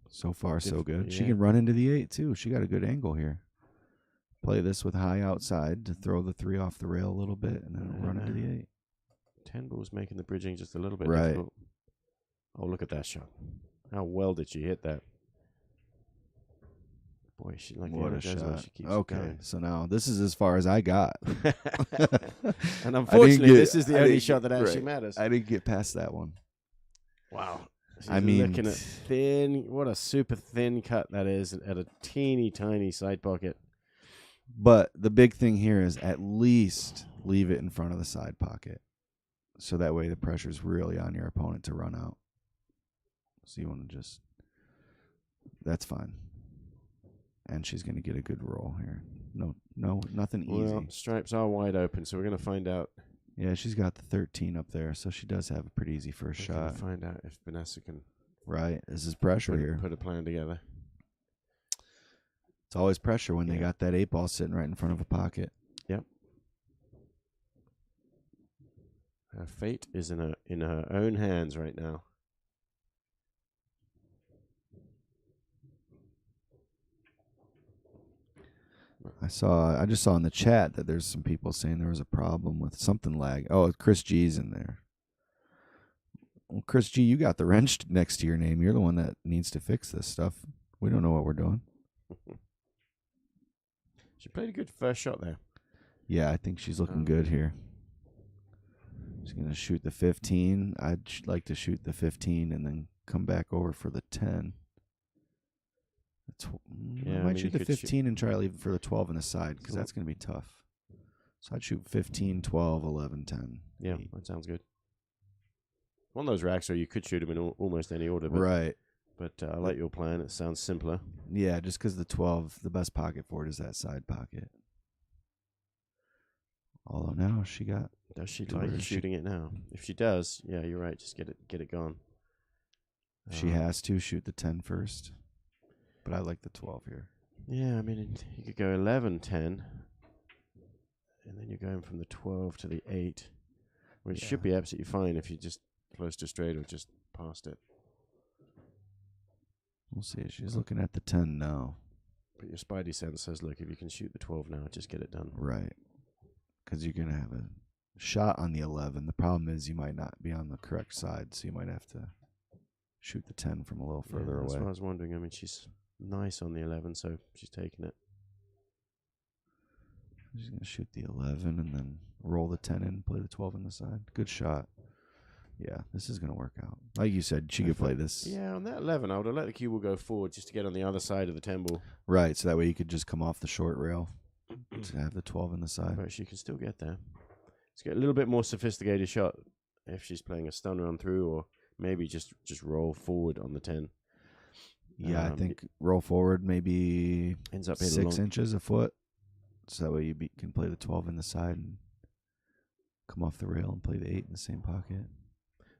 Speaker 2: So far, so good.
Speaker 1: Yeah.
Speaker 2: She can run into the 8, too. She got a good angle here. Play this with high outside to throw the 3 off the rail a little bit, and then run into the 8.
Speaker 1: 10 ball's making the bridging just a little bit
Speaker 2: right.
Speaker 1: difficult. Oh, look at that shot. How well did she hit that? Boy, she like
Speaker 2: What a
Speaker 1: it goes on,
Speaker 2: shot.
Speaker 1: she keeps
Speaker 2: Okay,
Speaker 1: going.
Speaker 2: so now this is as far as I got.
Speaker 1: And unfortunately, this is the
Speaker 2: I
Speaker 1: only
Speaker 2: didn't
Speaker 1: shot that
Speaker 2: get-
Speaker 1: actually
Speaker 2: right.
Speaker 1: matters.
Speaker 2: I didn't get past that one.
Speaker 1: Wow. She's
Speaker 2: I mean,
Speaker 1: looking at thin. What a super thin cut that is at a teeny tiny side pocket.
Speaker 2: But the big thing here is at least leave it in front of the side pocket. So that way the pressure's really on your opponent to run out. So you want to just... That's fine. And she's going to get a good roll here. No, nothing easy.
Speaker 1: Well, stripes are wide open, so we're going to find out.
Speaker 2: Yeah, she's got the 13 up there, so she does have a pretty easy first
Speaker 1: We're gonna
Speaker 2: shot.
Speaker 1: find out if Vanessa can
Speaker 2: Right, this is pressure here.
Speaker 1: put a plan together.
Speaker 2: It's always pressure when they
Speaker 1: Yeah.
Speaker 2: got that 8-ball sitting right in front of a pocket.
Speaker 1: Yep. Her fate is in her own hands right now.
Speaker 2: I just saw in the chat that there's some people saying there was a problem with something lag. Oh, Chris G's in there. Well, Chris G, you got the wrench next to your name. You're the one that needs to fix this stuff. We don't know what we're doing.
Speaker 1: She played a good first shot there.
Speaker 2: Yeah, I think she's looking good here. She's going to shoot the 15. I'd like to shoot the 15 and then come back over for the 10. I might shoot the 15 and try to leave it for the 12 on the side because that's going to be tough. So I'd shoot 15, 12, 11, 10.
Speaker 1: Yeah,
Speaker 2: 8.
Speaker 1: that sounds good. One of those racks where you could shoot them in almost any order. But,
Speaker 2: Right.
Speaker 1: But I like your plan. It sounds simpler.
Speaker 2: Yeah, just because the 12, the best pocket for it is that side pocket. Although now she got...
Speaker 1: Does she like shooting it now? If she does, yeah, you're right. Just get it gone.
Speaker 2: She has to shoot the 10 first. But I like the 12 here.
Speaker 1: Yeah, I mean, you could go 11, 10. And then you're going from the 12 to the 8. Which should be absolutely fine if you just close to straight or just past it.
Speaker 2: We'll see. She's looking at the 10 now.
Speaker 1: But your spidey sense says, look, if you can shoot the 12 now, just get it done.
Speaker 2: Right. Because you're going to have a shot on the 11. The problem is you might not be on the correct side, so you might have to shoot the 10 from a little further
Speaker 1: That's
Speaker 2: away.
Speaker 1: what I was wondering. I mean, she's nice on the 11, so she's taking it.
Speaker 2: She's going to shoot the 11 and then roll the 10 in, play the 12 on the side. Good shot. Yeah, this is going to work out. Like you said, she could play this.
Speaker 1: Yeah, on that 11, I would have let the cue ball go forward just to get on the other side of the 10 ball.
Speaker 2: Right, so that way you could just come off the short rail to have the 12 on the side.
Speaker 1: But she can still get there. Let's get a little bit more sophisticated shot if she's playing a stun run through or maybe just roll forward on the 10.
Speaker 2: Yeah, I think roll forward maybe
Speaker 1: ends up
Speaker 2: 6 inches a foot. So that way you can play the 12 in the side and come off the rail and play the 8 in the same pocket.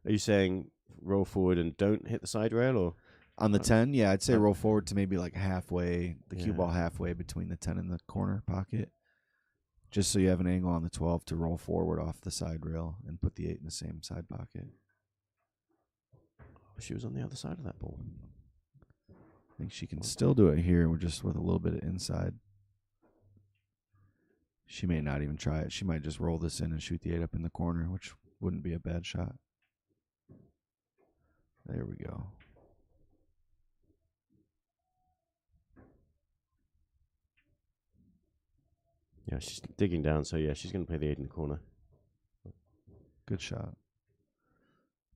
Speaker 1: Are you saying roll forward and don't hit the side rail? Or
Speaker 2: on the 10, yeah, I'd say roll forward to maybe like halfway, the cue ball halfway between the 10 and the corner pocket. Just so you have an angle on the 12 to roll forward off the side rail and put the 8 in the same side pocket.
Speaker 1: She was on the other side of that ball.
Speaker 2: I think she can still do it here, just with a little bit of inside. She may not even try it. She might just roll this in and shoot the 8 up in the corner, which wouldn't be a bad shot. There we go.
Speaker 1: Yeah, she's digging down, so yeah, she's going to play the 8 in the corner.
Speaker 2: Good shot.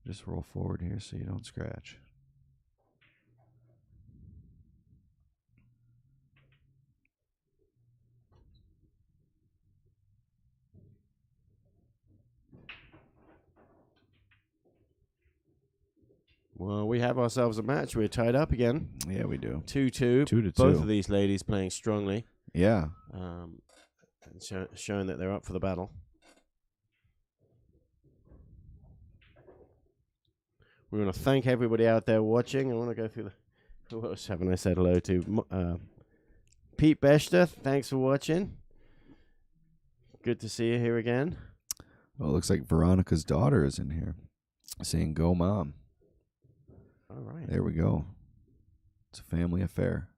Speaker 2: Just roll forward here so you don't scratch.
Speaker 1: Well, we have ourselves a match. We're tied up again.
Speaker 2: Yeah, we do.
Speaker 1: 2-2.
Speaker 2: 2-2.
Speaker 1: Both of these ladies playing strongly.
Speaker 2: Yeah.
Speaker 1: And showing that they're up for the battle. We want to thank everybody out there watching. I want to go through who else haven't I said hello to? Pete Bester, thanks for watching. Good to see you here again.
Speaker 2: Well, it looks like Veronica's daughter is in here saying, "Go, Mom."
Speaker 1: All right.
Speaker 2: There we go. It's a family affair.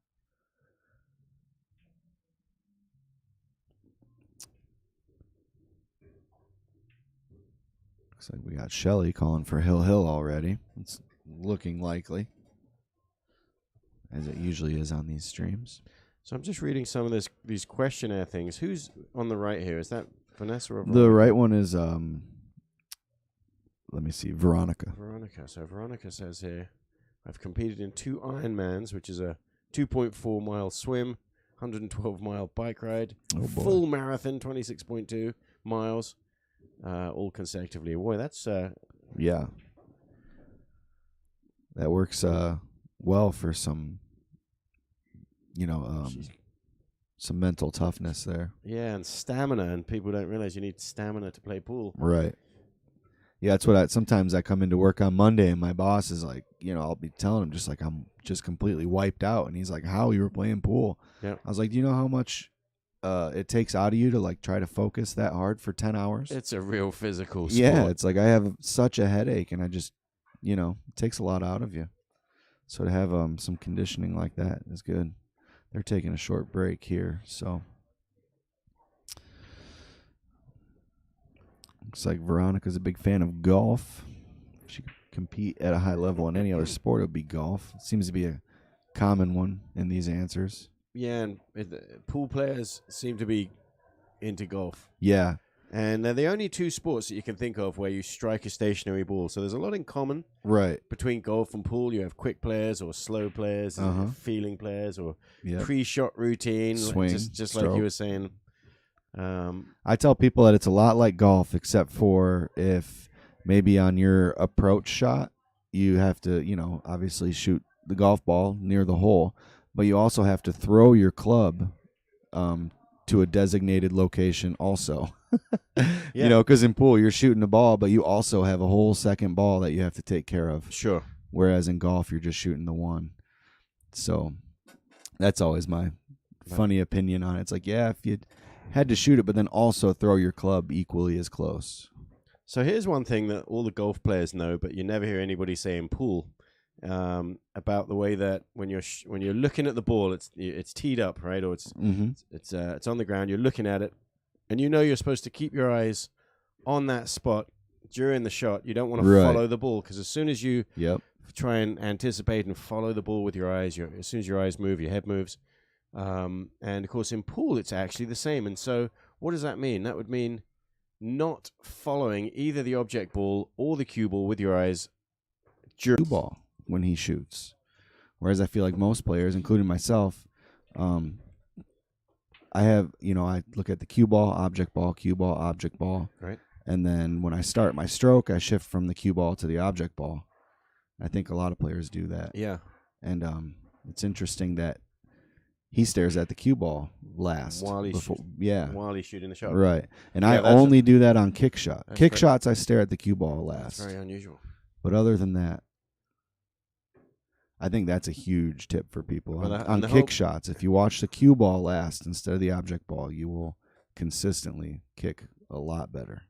Speaker 2: Looks like we got Shelly calling for Hill already. It's looking likely, as it usually is on these streams.
Speaker 1: So I'm just reading some of these questionnaire things. Who's on the right here? Is that Vanessa or Veronica?
Speaker 2: The right one is let me see, Veronica.
Speaker 1: Veronica. So Veronica says here, I've competed in 2 Ironmans, which is a 2.4 mile swim, 112 mile bike ride, full marathon, 26.2 miles, all consecutively. Boy, that's
Speaker 2: yeah. That works well for some, some mental toughness there.
Speaker 1: Yeah, and stamina, and people don't realize you need stamina to play pool.
Speaker 2: Right. Yeah, that's what sometimes I come into work on Monday and my boss is like, I'll be telling him just like I'm just completely wiped out, and he's like, "How, you were playing pool?"
Speaker 1: Yeah.
Speaker 2: I was like, "Do you know how much it takes out of you to like try to focus that hard for 10 hours?"
Speaker 1: It's a real physical sport.
Speaker 2: Yeah, it's like I have such a headache, and I just, it takes a lot out of you. So to have some conditioning like that is good. They're taking a short break here, so looks like Veronica's a big fan of golf. If she could compete at a high level in any other sport, it would be golf. It seems to be a common one in these answers.
Speaker 1: Yeah, and pool players seem to be into golf.
Speaker 2: Yeah.
Speaker 1: And they're the only 2 sports that you can think of where you strike a stationary ball. So there's a lot in common between golf and pool. You have quick players or slow players, feeling players or pre-shot routine.
Speaker 2: Swing,
Speaker 1: just like you were saying.
Speaker 2: I tell people that it's a lot like golf, except for if maybe on your approach shot, you have to, obviously shoot the golf ball near the hole, but you also have to throw your club to a designated location also. Because in pool, you're shooting the ball, but you also have a whole second ball that you have to take care of.
Speaker 1: Sure.
Speaker 2: Whereas in golf, you're just shooting the one. So that's always my funny opinion on it. It's like, yeah, if you had to shoot it, but then also throw your club equally as close.
Speaker 1: So here's one thing that all the golf players know, but you never hear anybody say in pool, about the way that when you're looking at the ball, it's teed up, right, or it's on the ground. You're looking at it, and you're supposed to keep your eyes on that spot during the shot. You don't want to follow the ball, because as soon as you try and anticipate and follow the ball with your eyes, as soon as your eyes move, your head moves. And of course, in pool, it's actually the same. And so, what does that mean? That would mean not following either the object ball or the cue ball with your eyes during
Speaker 2: cue ball when he shoots. Whereas I feel like most players, including myself, I have, I look at the cue ball, object ball.
Speaker 1: Right.
Speaker 2: And then when I start my stroke, I shift from the cue ball to the object ball. I think a lot of players do that.
Speaker 1: Yeah.
Speaker 2: And it's interesting that he stares at the cue ball last.
Speaker 1: While he's shooting the shot.
Speaker 2: Right. And I only do that on kick shot. Kick shots, I stare at the cue ball last.
Speaker 1: That's very unusual.
Speaker 2: But other than that, I think that's a huge tip for people. On kick shots, if you watch the cue ball last instead of the object ball, you will consistently kick a lot better.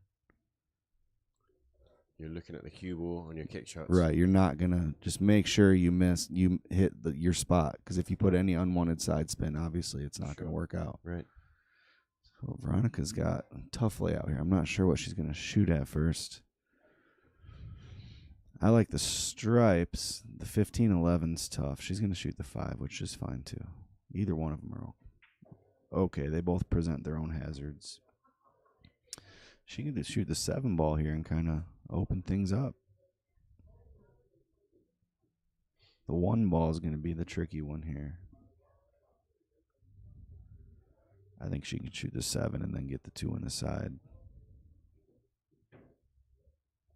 Speaker 1: You're looking at the cue ball on your kick shots.
Speaker 2: Right. You're not going to just make sure you hit your spot, because if you put any unwanted side spin, obviously it's not going to work out.
Speaker 1: Right.
Speaker 2: So Veronica's got a tough layout here. I'm not sure what she's going to shoot at first. I like the stripes. The 15-11's tough. She's going to shoot the 5, which is fine too. Either one of them are okay. They both present their own hazards. She can just shoot the 7 ball here and kind of open things up. The 1 ball is going to be the tricky one here. I think she can shoot the 7 and then get the 2 on the side.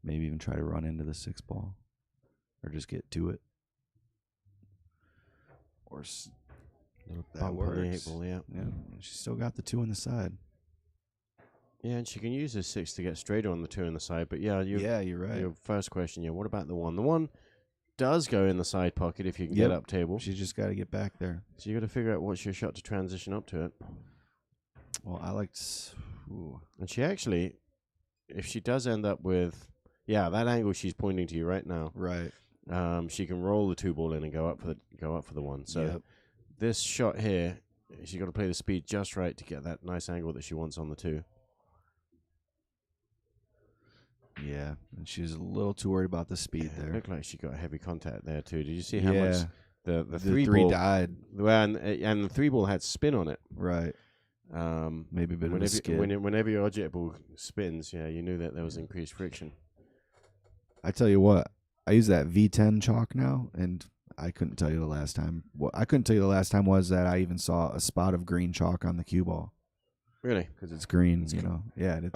Speaker 2: Maybe even try to run into the 6 ball, or just get to it. Or that works.
Speaker 1: Ball, yeah.
Speaker 2: She's still got the 2 on the side.
Speaker 1: Yeah, and she can use the 6 to get straighter on the 2 on the side. But you're
Speaker 2: right.
Speaker 1: Your first question, what about the 1? The 1 does go in the side pocket if you can get up table.
Speaker 2: She's just got to get back there.
Speaker 1: So you got to figure out what's your shot to transition up to it.
Speaker 2: Well, I liked.
Speaker 1: And she actually, if she does end up with, that angle she's pointing to you right now.
Speaker 2: Right.
Speaker 1: She can roll the 2 ball in and go up for the 1. So this shot here, she's got to play the speed just right to get that nice angle that she wants on the 2.
Speaker 2: Yeah, and she's a little too worried about the speed there.
Speaker 1: It looked like she got heavy contact there too. Did you see how much the
Speaker 2: The
Speaker 1: three
Speaker 2: three
Speaker 1: ball,
Speaker 2: died.
Speaker 1: and the 3 ball had spin on it.
Speaker 2: Right. Maybe a bit of a skid.
Speaker 1: Whenever your object ball spins, yeah, you knew that there was increased friction.
Speaker 2: I tell you what, I use that V10 chalk now, and I couldn't tell you the last time. What I couldn't tell you the last time was that I even saw a spot of green chalk on the cue ball.
Speaker 1: Really?
Speaker 2: Because it's green, Yeah, and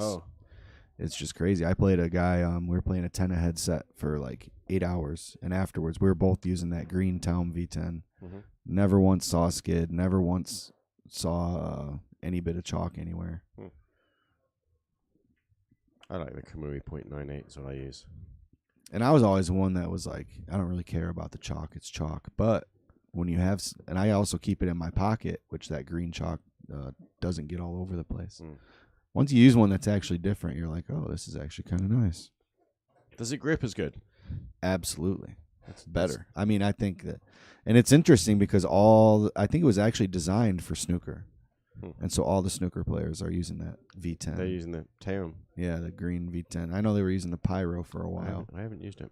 Speaker 2: it's just crazy. I played a guy. We were playing a 10 ahead set for like 8 hours, and afterwards we were both using that green Town V10.
Speaker 1: Mm-hmm.
Speaker 2: Never once saw a skid. Never once saw any bit of chalk anywhere.
Speaker 1: I like the Kamui .98 is what I use.
Speaker 2: And I was always one that was like, I don't really care about the chalk. It's chalk. But when you have, and I also keep it in my pocket, which that green chalk doesn't get all over the place. Once you use one that's actually different, you're like, oh, this is actually kind of nice.
Speaker 1: Does it grip as good?
Speaker 2: Absolutely. It's better. I mean, I think that, and it's interesting because I think it was actually designed for snooker. And so all the snooker players are using that V10.
Speaker 1: They're using the Taeum.
Speaker 2: Yeah, the green V10. I know they were using the Pyro for a while.
Speaker 1: I haven't used it.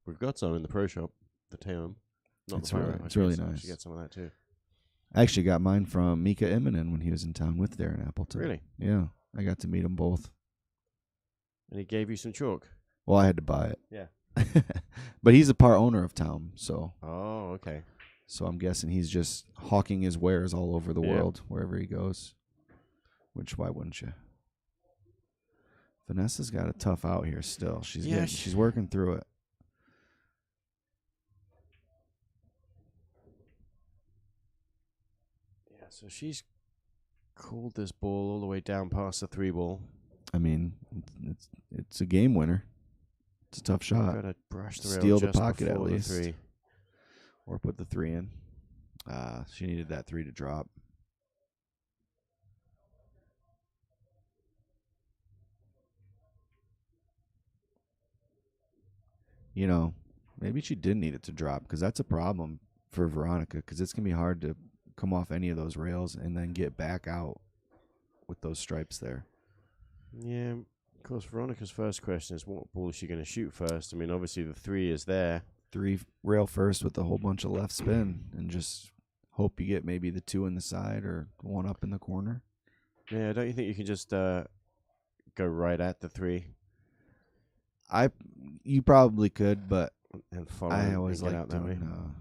Speaker 1: We've got some in the pro shop, the Taeum. Not
Speaker 2: It's
Speaker 1: the Pyro.
Speaker 2: really, it's really nice.
Speaker 1: I should get some of that too.
Speaker 2: I actually got mine from Mika Immonen when he was in town with Darren Appleton.
Speaker 1: Really?
Speaker 2: Yeah. I got to meet them both.
Speaker 1: And he gave you some chalk?
Speaker 2: Well, I had to buy it.
Speaker 1: Yeah.
Speaker 2: But he's a part owner of town, so.
Speaker 1: Oh, okay.
Speaker 2: So I'm guessing he's just hawking his wares all over the world, wherever he goes. Which, why wouldn't you? Vanessa's got a tough out here still. She's working through it.
Speaker 1: Yeah, so she's called this ball all the way down past the 3 ball.
Speaker 2: I mean, it's a game winner. It's a tough shot.
Speaker 1: Got to brush the rail
Speaker 2: Steal
Speaker 1: just
Speaker 2: the pocket at
Speaker 1: before the
Speaker 2: least.
Speaker 1: 3.
Speaker 2: Or put the 3 in. She needed that 3 to drop. You know, maybe she did need it to drop because that's a problem for Veronica because it's going to be hard to come off any of those rails and then get back out with those stripes there.
Speaker 1: Yeah, of course, Veronica's first question is what ball is she going to shoot first? I mean, obviously the 3 is there.
Speaker 2: 3 rail first with a whole bunch of left spin and just hope you get maybe the 2 in the side or 1 up in the corner.
Speaker 1: Yeah, don't you think you can just go right at the 3?
Speaker 2: You probably could, but
Speaker 1: and follow
Speaker 2: I always
Speaker 1: and
Speaker 2: like
Speaker 1: out that way.
Speaker 2: doing,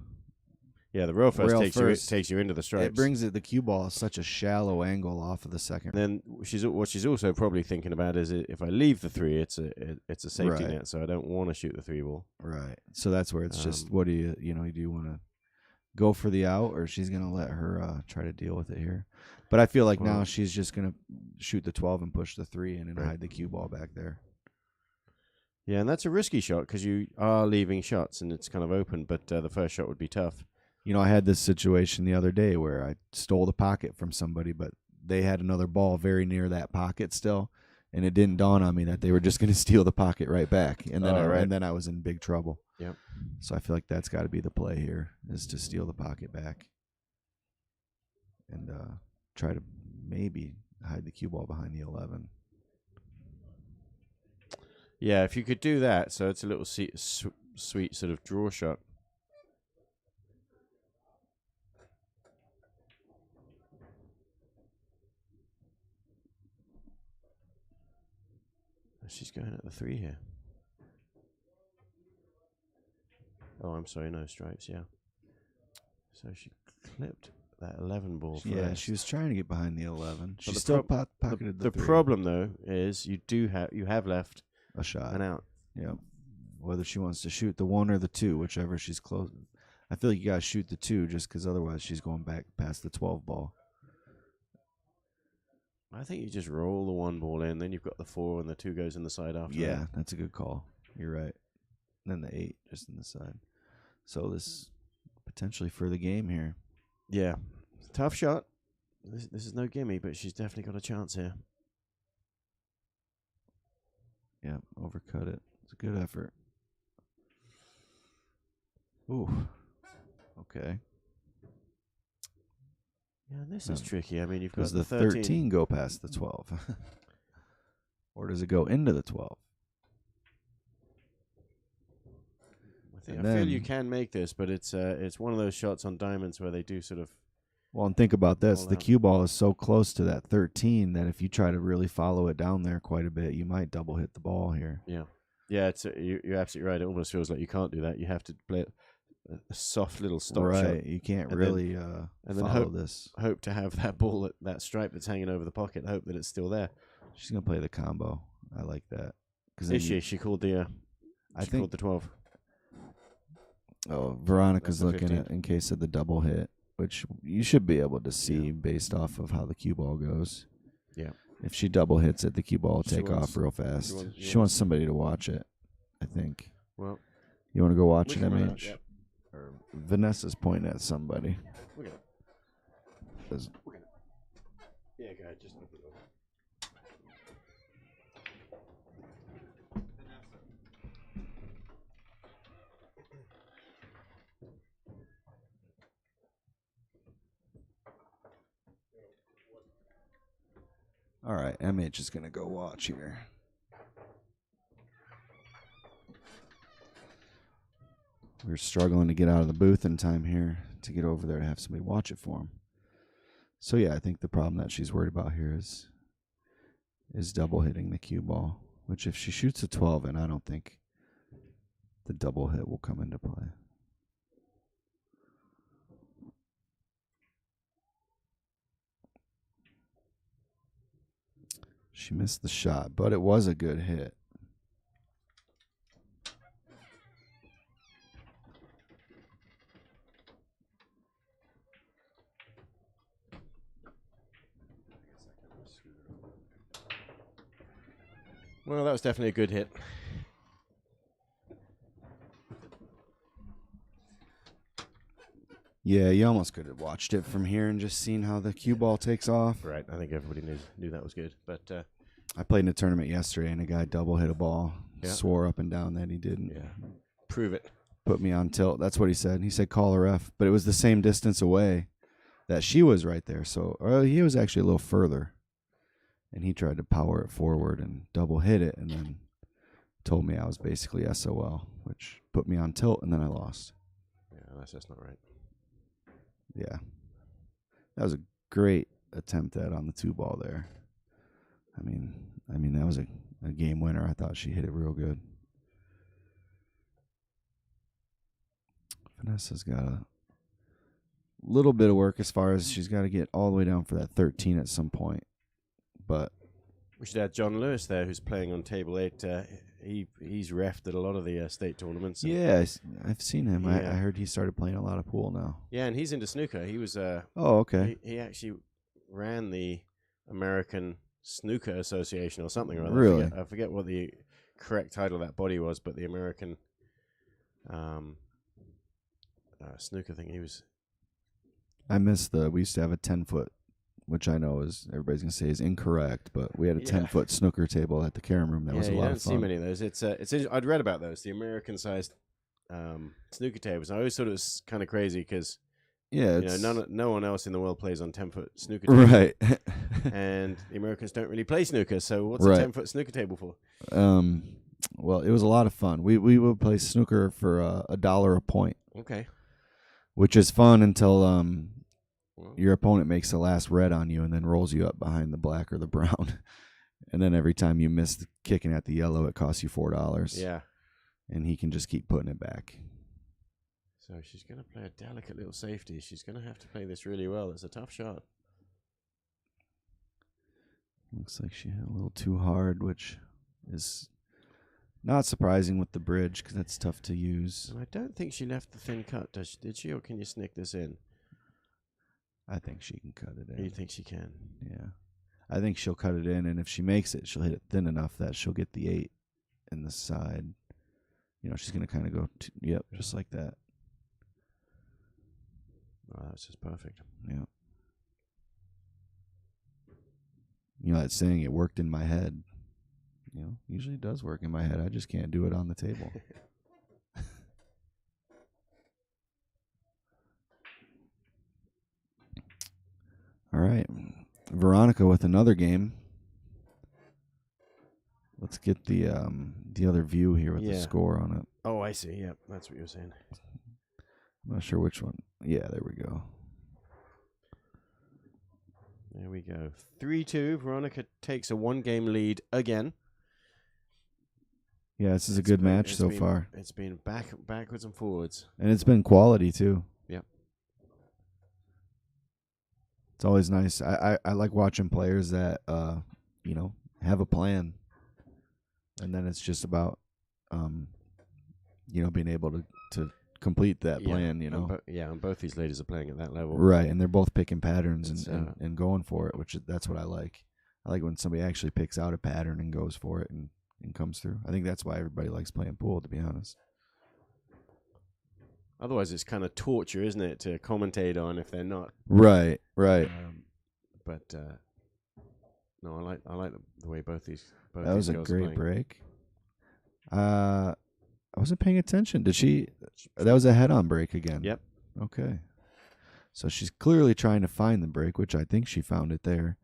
Speaker 1: yeah, the rail first
Speaker 2: rail
Speaker 1: takes you into the stripes.
Speaker 2: It brings the cue ball such a shallow angle off of the second.
Speaker 1: Then what she's also probably thinking about is if I leave the 3, it's a safety
Speaker 2: Right.
Speaker 1: net, so I don't want to shoot the 3 ball.
Speaker 2: Right. So that's where it's just what do you want to go for the out, or she's gonna let her try to deal with it here. But I feel like now she's just gonna shoot the 12 and push the 3 in and hide the cue ball back there.
Speaker 1: Yeah, and that's a risky shot because you are leaving shots and it's kind of open, but the first shot would be tough.
Speaker 2: You know, I had this situation the other day where I stole the pocket from somebody, but they had another ball very near that pocket still, and it didn't dawn on me that they were just going to steal the pocket right back, and then and then I was in big trouble.
Speaker 1: Yep.
Speaker 2: So I feel like that's got to be the play here, is to steal the pocket back and try to maybe hide the cue ball behind the 11.
Speaker 1: Yeah, if you could do that, so it's a little sweet sort of draw shot. She's going at the 3 here. Oh, I'm sorry, no stripes, yeah. So she clipped that 11 ball first.
Speaker 2: Yeah, she was trying to get behind the 11. She
Speaker 1: the
Speaker 2: still pocketed the 3.
Speaker 1: The problem, though, is you have left
Speaker 2: a shot.
Speaker 1: and out.
Speaker 2: Yeah. Whether she wants to shoot the 1 or the 2, whichever she's close. I feel like you got to shoot the 2 just because otherwise she's going back past the 12 ball.
Speaker 1: I think you just roll the 1 ball in, then you've got the 4 and the 2 goes in the side after.
Speaker 2: Yeah,
Speaker 1: that.
Speaker 2: that's a good call. You're right. And then the 8 just in the side. So this potentially for the game here.
Speaker 1: Yeah. Tough shot. This is no gimme, but she's definitely got a chance here.
Speaker 2: Yeah, overcut it. It's a good effort. Ooh. Okay.
Speaker 1: Yeah, this is tricky. I mean, you've got
Speaker 2: Does
Speaker 1: the
Speaker 2: the 13 go past the 12? Or does it go into the 12?
Speaker 1: I feel you can make this, but it's one of those shots on diamonds where they do sort of.
Speaker 2: Well, and think about this: the
Speaker 1: out.
Speaker 2: cue ball is so close to that 13 that if you try to really follow it down there quite a bit, you might double hit the ball here.
Speaker 1: Yeah, yeah. It's you're absolutely right. It almost feels like you can't do that. You have to play a soft little stop shot.
Speaker 2: Right, you can't really follow this.
Speaker 1: Hope to have that ball, that stripe that's hanging over the pocket. Hope that it's still there.
Speaker 2: She's gonna play the combo. I like that.
Speaker 1: Is she? She called the. I think called the 12.
Speaker 2: Oh, Veronica's looking at in case of the double hit, which you should be able to see based off of how the cue ball goes.
Speaker 1: Yeah.
Speaker 2: If she double hits it, the cue ball will take off real fast. She wants somebody to watch it, I think.
Speaker 1: Well,
Speaker 2: you want to go watch it, MH?
Speaker 1: Yep.
Speaker 2: Vanessa's pointing at somebody.
Speaker 1: We're gonna. Yeah, go ahead. Just open it over.
Speaker 2: All right, MH is going to go watch here. We're struggling to get out of the booth in time here to get over there to have somebody watch it for him. So, yeah, I think the problem that she's worried about here is double hitting the cue ball, which if she shoots a 12 in, I don't think the double hit will come into play. She missed the shot, but it was a good hit.
Speaker 1: Well, that was definitely a good hit.
Speaker 2: Yeah, you almost could have watched it from here and just seen how the cue ball takes off.
Speaker 1: Right, I think everybody knew that was good. But
Speaker 2: I played in a tournament yesterday, and a guy double hit a ball, swore up and down that he didn't.
Speaker 1: Yeah, prove it.
Speaker 2: Put me on tilt. That's what he said. He said call a ref, but it was the same distance away that she was right there. So he was actually a little further, and he tried to power it forward and double hit it, and then told me I was basically SOL, which put me on tilt, and then I lost.
Speaker 1: Yeah, that's just not right.
Speaker 2: Yeah. That was a great attempt on the 2-ball there. I mean that was a game winner. I thought she hit it real good. Vanessa's got a little bit of work as far as she's got to get all the way down for that 13 at some point. But
Speaker 1: we should add John Lewis there, who's playing on table 8. He's refed at a lot of the state tournaments.
Speaker 2: Yeah, I've seen him. Yeah. I heard he started playing a lot of pool now.
Speaker 1: Yeah, and he's into snooker. He was.
Speaker 2: Oh, okay.
Speaker 1: He actually ran the American Snooker Association or something or other.
Speaker 2: Really?
Speaker 1: I forget what the correct title of that body was, but the American snooker thing. He was.
Speaker 2: I missed we used to have a 10-foot. Which I know everybody's gonna say is incorrect, but we had a 10-foot snooker table at the Carom Room. That was a lot of fun.
Speaker 1: I don't see many of those. It's I'd read about those, the American-sized snooker tables. I always thought it was kind of crazy because no one else in the world plays on 10-foot snooker tables,
Speaker 2: right?
Speaker 1: And the Americans don't really play snooker, so what's a 10-foot snooker table for?
Speaker 2: Well, it was a lot of fun. We would play snooker for $1 a point.
Speaker 1: Okay,
Speaker 2: which is fun until your opponent makes the last red on you and then rolls you up behind the black or the brown. And then every time you miss kicking at the yellow, it costs you $4.
Speaker 1: Yeah.
Speaker 2: And he can just keep putting it back.
Speaker 1: So she's going to play a delicate little safety. She's going to have to play this really well. It's a tough shot.
Speaker 2: Looks like she hit a little too hard, which is not surprising with the bridge because that's tough to use.
Speaker 1: And I don't think she left the thin cut, did she? Or can you snick this in?
Speaker 2: I think she can cut it in.
Speaker 1: You think she can?
Speaker 2: Yeah. I think she'll cut it in, and if she makes it, she'll hit it thin enough that she'll get the 8 in the side. She's going to kind of go, just like that.
Speaker 1: Oh, that's just perfect.
Speaker 2: Yeah. That saying, it worked in my head. Usually it does work in my head. I just can't do it on the table. All right. Veronica with another game. Let's get the other view here with the
Speaker 1: Yeah.
Speaker 2: score on it.
Speaker 1: Oh, I see. Yep, that's what you were saying.
Speaker 2: I'm not sure which one. Yeah, there we go.
Speaker 1: There we go. 3-2. Veronica takes a 1-game lead again.
Speaker 2: Yeah, this is a good match so far.
Speaker 1: It's been backwards and forwards.
Speaker 2: And it's been quality, too.
Speaker 1: Yep.
Speaker 2: It's always nice. I like watching players that, have a plan. And then it's just about, being able to complete that plan,
Speaker 1: And both these ladies are playing at that level.
Speaker 2: Right, and they're both picking patterns and going for it, that's what I like. I like when somebody actually picks out a pattern and goes for it and comes through. I think that's why everybody likes playing pool, to be honest.
Speaker 1: Otherwise, it's kind of torture, isn't it, to commentate on if they're not.
Speaker 2: Right.
Speaker 1: No, I like the way both these.
Speaker 2: That was a great break. I wasn't paying attention. Did she? That was a head-on break again.
Speaker 1: Yep.
Speaker 2: Okay. So she's clearly trying to find the break, which I think she found it there.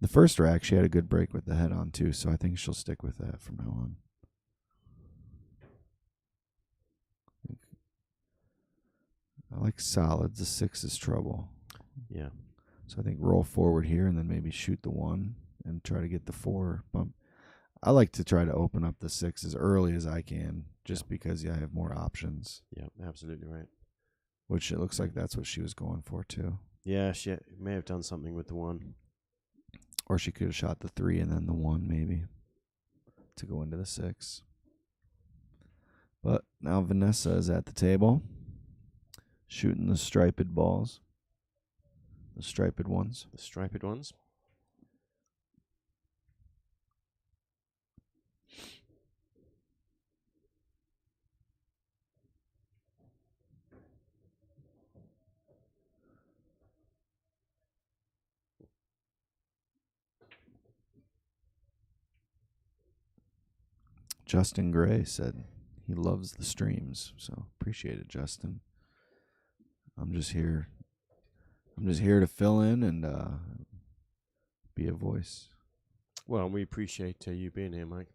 Speaker 2: The first rack, she had a good break with the head-on too, so I think she'll stick with that from now on. I like solids. The 6 is trouble.
Speaker 1: Yeah.
Speaker 2: So I think roll forward here and then maybe shoot the 1 and try to get the 4 bump. I like to try to open up the 6 as early as I can, just because I have more options.
Speaker 1: Yeah, absolutely right.
Speaker 2: Which it looks like that's what she was going for too.
Speaker 1: Yeah, she may have done something with the 1.
Speaker 2: Or she could have shot the 3 and then the 1 maybe to go into the 6. But now Vanessa is at the table shooting the striped balls. The striped ones.
Speaker 1: The striped ones.
Speaker 2: Justin Gray said he loves the streams, so appreciate it, Justin. I'm just here to fill in and be a voice.
Speaker 1: Well, we appreciate you being here, Mike.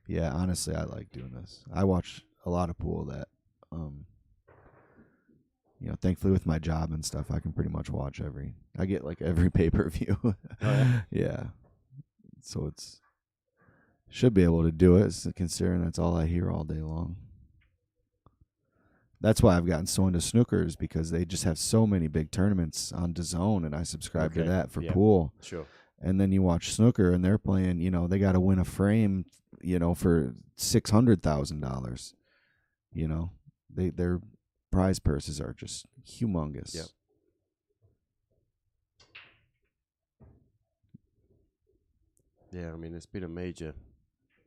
Speaker 2: Yeah, honestly, I like doing this. I watch a lot of pool that, thankfully with my job and stuff, I can pretty much watch I get like every pay-per-view.
Speaker 1: Oh, yeah?
Speaker 2: Yeah. So should be able to do it, considering that's all I hear all day long. That's why I've gotten so into snookers, because they just have so many big tournaments on DAZN, and I subscribe to that for pool.
Speaker 1: Sure.
Speaker 2: And then you watch snooker, and they're playing, they got to win a frame, for $600,000. Their prize purses are just humongous.
Speaker 1: Yep. Yeah, I mean, it's been a major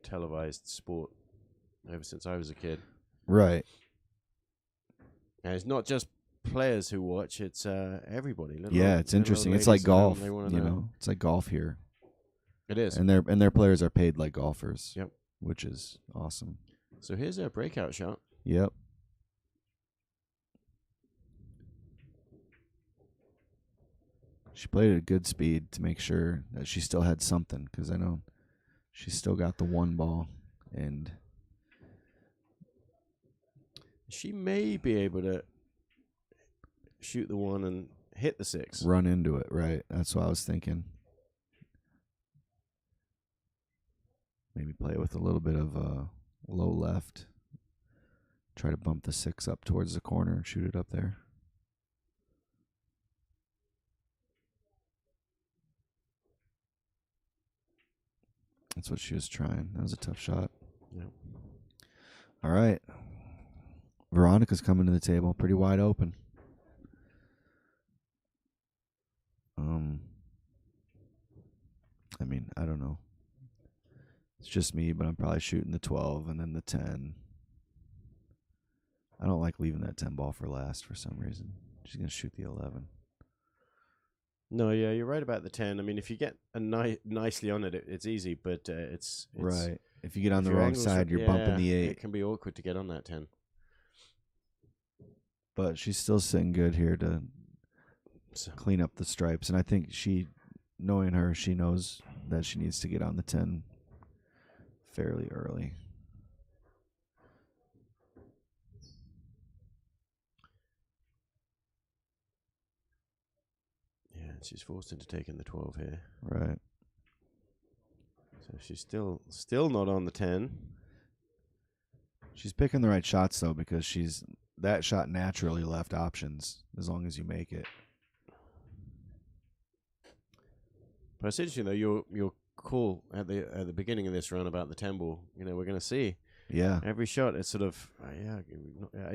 Speaker 1: televised sport ever since I was a kid.
Speaker 2: Right.
Speaker 1: And it's not just players who watch; it's everybody.
Speaker 2: It's interesting. It's like golf. It's like golf here.
Speaker 1: It is,
Speaker 2: and their players are paid like golfers.
Speaker 1: Yep,
Speaker 2: which is awesome.
Speaker 1: So here's a breakout shot.
Speaker 2: Yep. She played at a good speed to make sure that she still had something, because I know she's still got the 1 ball, and
Speaker 1: she may be able to shoot the 1 and hit the 6.
Speaker 2: Run into it, right? That's what I was thinking. Maybe play it with a little bit of low left. Try to bump the 6 up towards the corner and shoot it up there. That's what she was trying. That was a tough shot.
Speaker 1: Yep.
Speaker 2: All right. Veronica's coming to the table pretty wide open. I don't know. It's just me, but I'm probably shooting the 12 and then the 10. I don't like leaving that 10 ball for last for some reason. She's going to shoot the 11.
Speaker 1: No, yeah, you're right about the 10. I mean, if you get nicely on it, it's easy, but it's
Speaker 2: right. If you get on the wrong side, you're bumping the 8.
Speaker 1: It can be awkward to get on that 10.
Speaker 2: But she's still sitting good here to clean up the stripes. And I think knowing her, she knows that she needs to get on the 10 fairly early.
Speaker 1: Yeah, she's forced into taking the 12 here.
Speaker 2: Right.
Speaker 1: So she's still not on the 10.
Speaker 2: She's picking the right shots though, because that shot naturally left options as long as you make it.
Speaker 1: But it's interesting though. Your call at the beginning of this run about the 10 ball. You know, we're going to see.
Speaker 2: Yeah.
Speaker 1: Every shot, it's sort of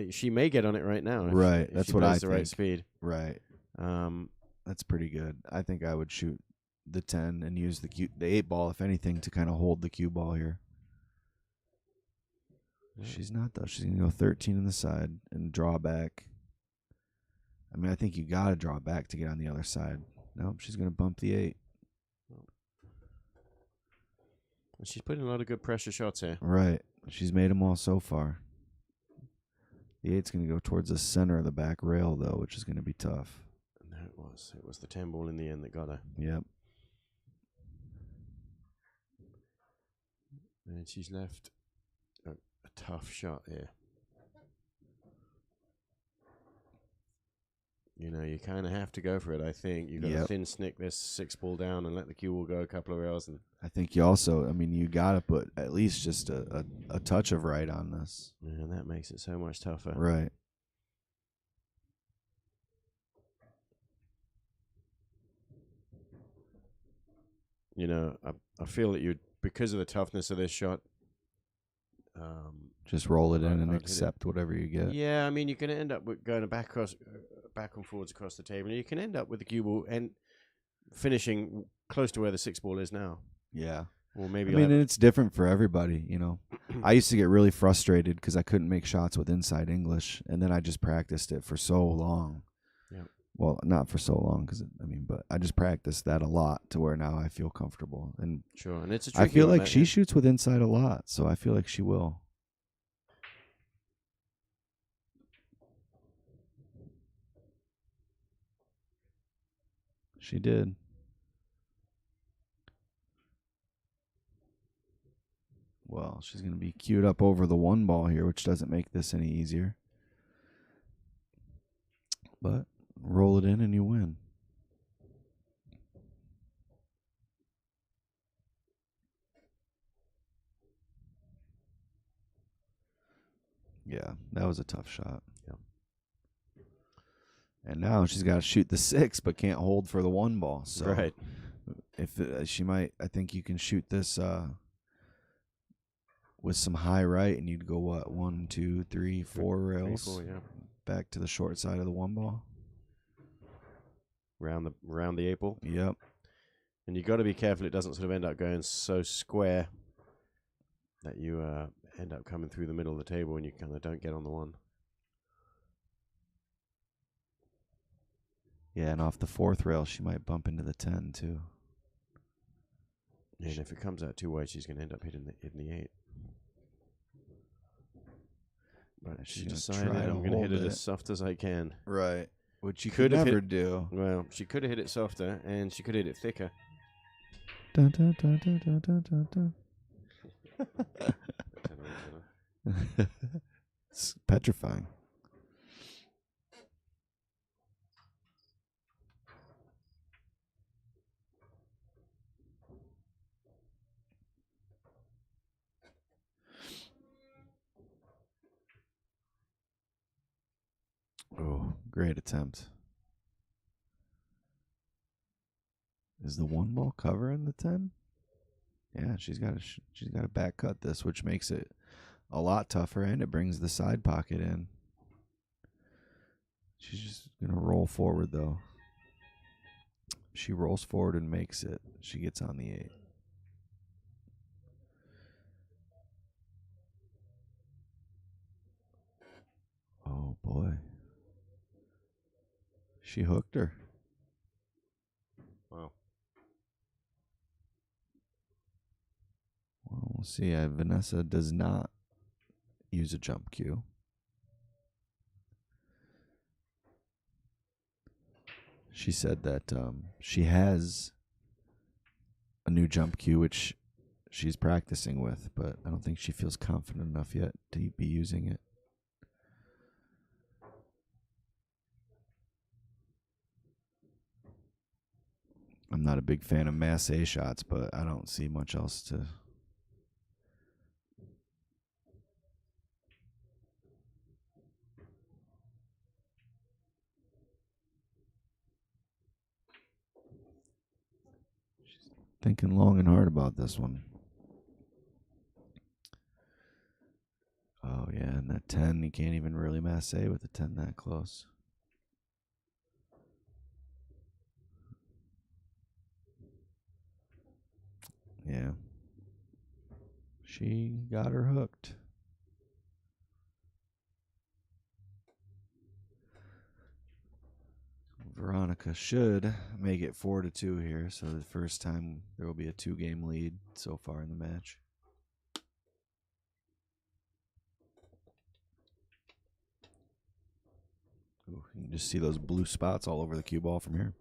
Speaker 1: she may get on it right now.
Speaker 2: Right.
Speaker 1: If
Speaker 2: That's
Speaker 1: she
Speaker 2: what I
Speaker 1: plays
Speaker 2: think.
Speaker 1: the right speed.
Speaker 2: Right. That's pretty good. I think I would shoot the 10 and use the 8 ball, if anything, to kind of hold the cue ball here. Yeah. She's not, though. She's going to go 13 on the side and draw back. I mean, I think you got to draw back to get on the other side. Nope, she's going to bump the 8.
Speaker 1: She's putting a lot of good pressure shots here.
Speaker 2: Right. She's made them all so far. The 8's going to go towards the center of the back rail, though, which is going to be tough.
Speaker 1: And there it was. It was the 10 ball in the end that got her.
Speaker 2: Yep.
Speaker 1: And she's left a tough shot here. You know, you kind of have to go for it, I think. You've got to thin snick this 6 ball down and let the cue ball go a couple of rails. And
Speaker 2: I think you also, I mean, you got to put at least just a touch of right on this.
Speaker 1: Yeah, and that makes it so much tougher.
Speaker 2: Right.
Speaker 1: You know, I feel that because of the toughness of this shot,
Speaker 2: just roll it in and accept whatever you get.
Speaker 1: Yeah, I mean, you can end up with going back and forwards across the table. And you can end up with the cue ball and finishing close to where the 6 ball is now.
Speaker 2: Yeah.
Speaker 1: Or maybe
Speaker 2: I mean, it's different for everybody, you know. I used to get really frustrated because I couldn't make shots with inside English, and then I just practiced it for so long.
Speaker 1: Yeah.
Speaker 2: Well, not for so long, but I just practiced that a lot to where now I feel comfortable. And
Speaker 1: sure, and it's a
Speaker 2: I feel like she shoots with inside a lot, so I feel like she will. She did. Well, she's going to be queued up over the 1 ball here, which doesn't make this any easier. But roll it in and you win. Yeah, that was a tough shot.
Speaker 1: Yeah.
Speaker 2: And now she's got to shoot the 6, but can't hold for the 1 ball. So
Speaker 1: right.
Speaker 2: If she might, I think you can shoot this with some high right, and you'd go what 1, 2, 3, 4 rails
Speaker 1: 3, 4, yeah.
Speaker 2: back to the short side of the 1 ball.
Speaker 1: Round the 8 ball.
Speaker 2: Yep.
Speaker 1: And you got to be careful it doesn't sort of end up going so square that you end up coming through the middle of the table and you kind of don't get on the 1.
Speaker 2: Yeah, and off the 4th rail, she might bump into the 10 too.
Speaker 1: Yeah, and if it comes out too wide, she's going to end up hitting the 8. But she decided I'm going to hit it as soft as I can.
Speaker 2: Right. Which you could never do.
Speaker 1: Well, she could have hit it softer, and she could have hit it thicker.
Speaker 2: Dun, dun, dun, dun, dun, dun, dun, dun. It's petrifying. Oh, great attempt. Is the 1 ball covering the 10? Yeah, she's got to back cut this, which makes it a lot tougher, and it brings the side pocket in. She's just gonna roll forward though. She rolls forward and makes it. She gets on the 8. Oh boy. She hooked her.
Speaker 1: Wow.
Speaker 2: Well, we'll see. Vanessa does not use a jump cue. She said that she has a new jump cue, which she's practicing with, but I don't think she feels confident enough yet to be using it. I'm not a big fan of masse shots, but I don't see much else to. She's thinking long and hard about this one. Oh, yeah, and that 10, you can't even really masse with a 10 that close. Yeah. She got her hooked. Veronica should make it 4-2 here, so the first time there will be a 2-game lead so far in the match. Ooh, you can just see those blue spots all over the cue ball from here.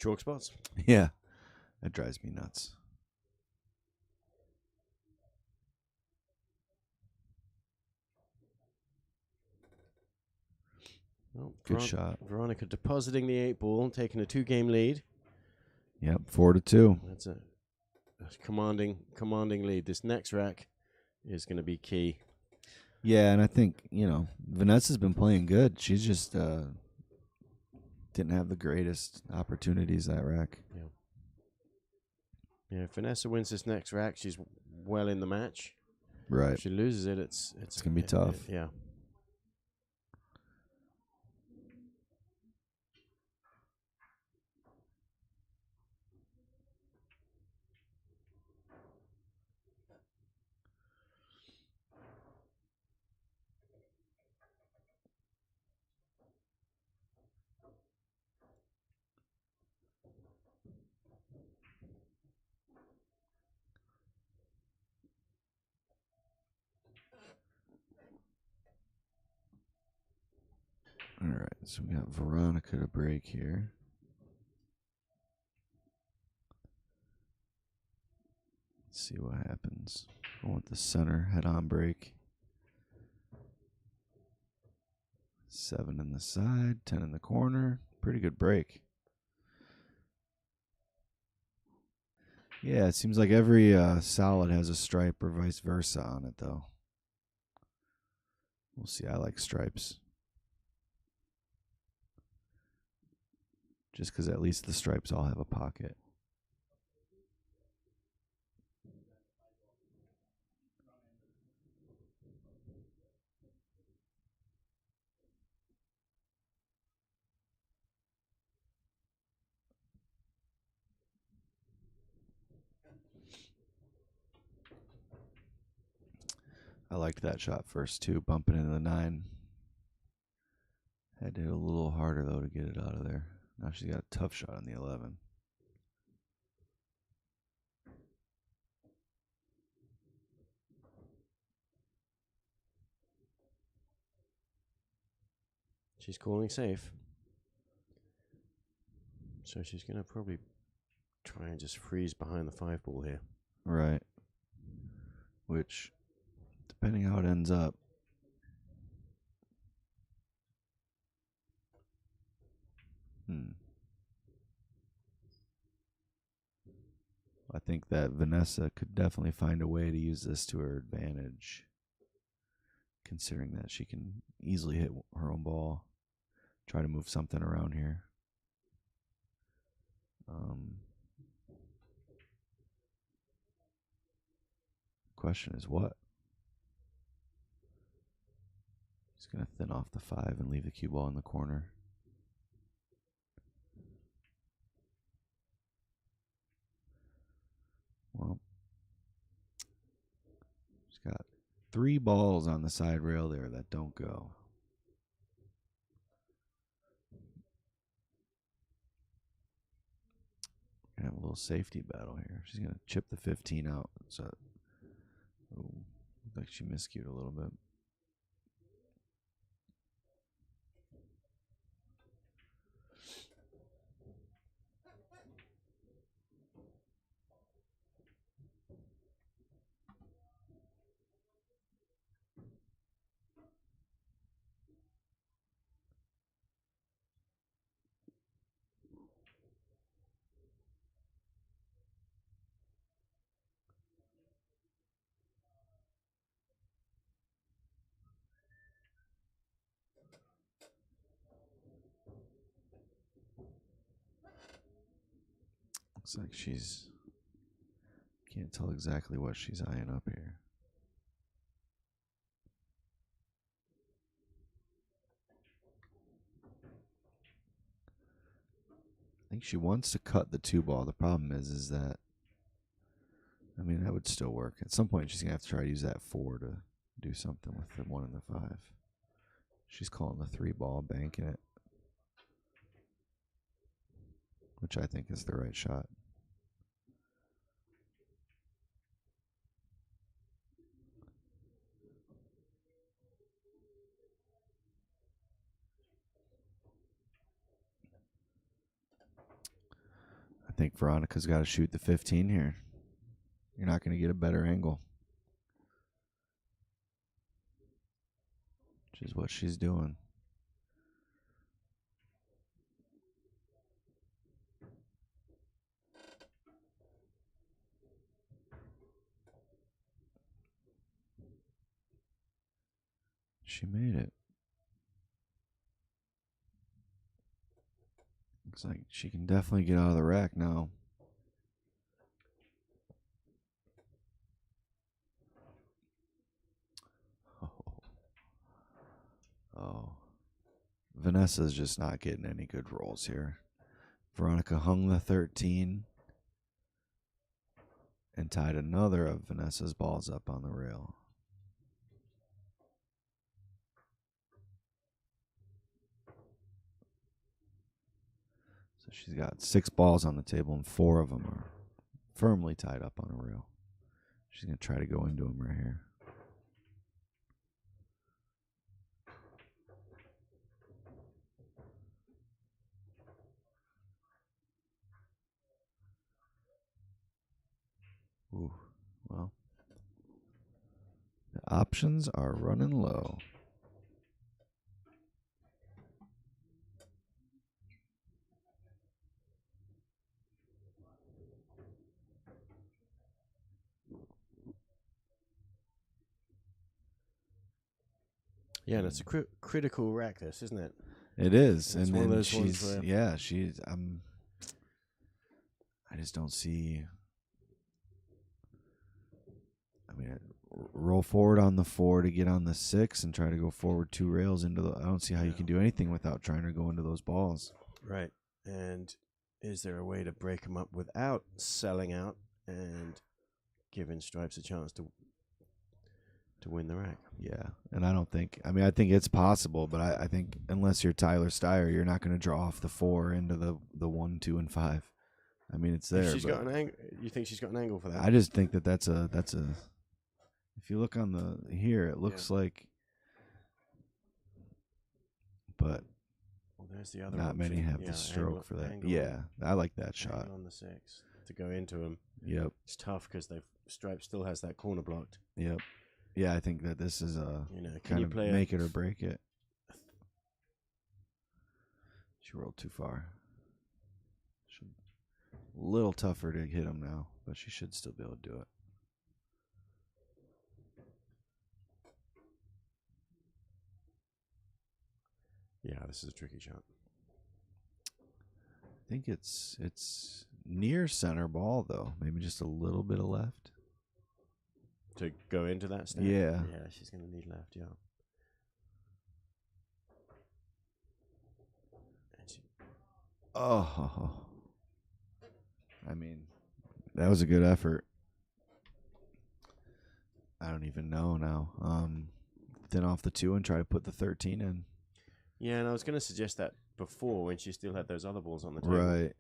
Speaker 1: Chalk spots.
Speaker 2: Yeah, that drives me nuts.
Speaker 1: Well,
Speaker 2: Good shot.
Speaker 1: Veronica depositing the 8 ball, taking a 2-game lead.
Speaker 2: Yep, 4-2.
Speaker 1: That's a commanding lead. This next rack is going to be key.
Speaker 2: Yeah, and I think, Vanessa's been playing good. She's just didn't have the greatest opportunities that rack.
Speaker 1: Yeah, if Vanessa wins this next rack, she's well in the match.
Speaker 2: Right.
Speaker 1: If she loses it, it's
Speaker 2: going to be tough.
Speaker 1: Yeah.
Speaker 2: All right, so we got Veronica to break here. Let's see what happens. I want the center head-on break. 7 in the side, 10 in the corner. Pretty good break. Yeah, it seems like every solid has a stripe or vice versa on it, though. We'll see. I like stripes. Just because at least the stripes all have a pocket. I liked that shot first, too, bumping into the 9. Had to hit a little harder, though, to get it out of there. Now she's got a tough shot on the 11.
Speaker 1: She's calling safe. So she's going to probably try and just freeze behind the 5 ball here.
Speaker 2: Right. Which, depending how it ends up. I think that Vanessa could definitely find a way to use this to her advantage, considering that she can easily hit her own ball, try to move something around here. Question is what? He's going to thin off the 5 and leave the cue ball in the corner. Well, she's got 3 balls on the side rail there that don't go. We're going to have a little safety battle here. She's going to chip the 15 out. So, looks like she miscued a little bit. Looks like she's... Can't tell exactly what she's eyeing up here. I think she wants to cut the 2-ball. The problem is that, I mean, that would still work. At some point, she's going to have to try to use that 4 to do something with the 1 and the 5. She's calling the 3-ball, banking it, which I think is the right shot. I think Veronica's got to shoot the 15 here. You're not going to get a better angle, which is what she's doing. She made it. Looks like she can definitely get out of the rack now. Oh. Vanessa's just not getting any good rolls here. Veronica hung the 13 and tied another of Vanessa's balls up on the rail. So she's got 6 balls on the table and 4 of them are firmly tied up on a rail. She's going to try to go into them right here. Ooh, well, the options are running low.
Speaker 1: Yeah, and it's a critical rack, this, isn't it?
Speaker 2: It is,
Speaker 1: It's
Speaker 2: and
Speaker 1: one of
Speaker 2: then
Speaker 1: those ones where...
Speaker 2: yeah, she's. I just don't see. I mean, roll forward on the 4 to get on the 6 and try to go forward 2 rails into the. I don't see how you can do anything without trying to go into those balls.
Speaker 1: Right, and is there a way to break them up without selling out and giving Stripes a chance to win the rack?
Speaker 2: Yeah, and I don't think. I mean, I think it's possible, but I think unless you're Tyler Steyer, you're not going to draw off the 4 into the 1, 2, and 5. I mean, it's there.
Speaker 1: If she's got an angle. You think she's got an angle for that?
Speaker 2: I just think that's a. If you look on the here, it looks like. But.
Speaker 1: Well, there's the other.
Speaker 2: Not
Speaker 1: option.
Speaker 2: many have the stroke for that. Yeah, I like that shot
Speaker 1: on the 6 to go into them.
Speaker 2: Yep,
Speaker 1: it's tough because Stripe still has that corner blocked.
Speaker 2: Yep. Yeah, I think that this is a
Speaker 1: can you play
Speaker 2: make it or break it. She rolled too far. A little tougher to hit him now, but she should still be able to do it.
Speaker 1: Yeah, this is a tricky shot.
Speaker 2: I think it's near center ball though, maybe just a little bit of left.
Speaker 1: To go into that stand?
Speaker 2: Yeah.
Speaker 1: Yeah, she's going to need left, yeah.
Speaker 2: Oh. I mean, that was a good effort. I don't even know now. Thin off the 2 and try to put the 13 in.
Speaker 1: Yeah, and I was going to suggest that before when she still had those other balls on the table.
Speaker 2: Right.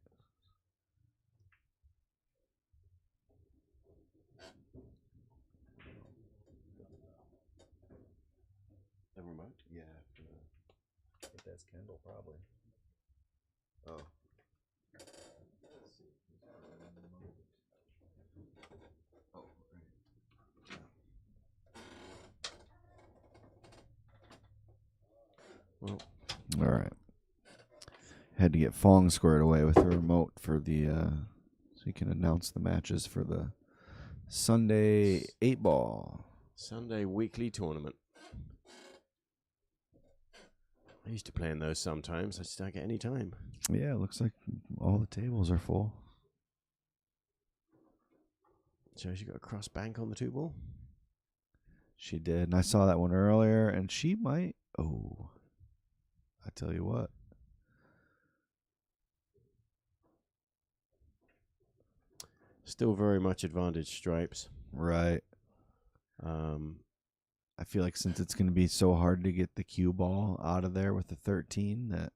Speaker 1: The remote?
Speaker 2: Yeah. I think that's Kendall, probably. Oh.
Speaker 1: Well,
Speaker 2: all right. Had to get Fong squared away with her remote for the so he can announce the matches for the Sunday 8-ball.
Speaker 1: Sunday weekly tournament. I used to play in those sometimes. I just don't get any time.
Speaker 2: Yeah, it looks like all the tables are full.
Speaker 1: So she got a cross bank on the 2 ball.
Speaker 2: She did, and I saw that one earlier, and she might. Oh, I tell you what.
Speaker 1: Still very much advantage stripes.
Speaker 2: Right. I feel like since it's going to be so hard to get the cue ball out of there with the 13, that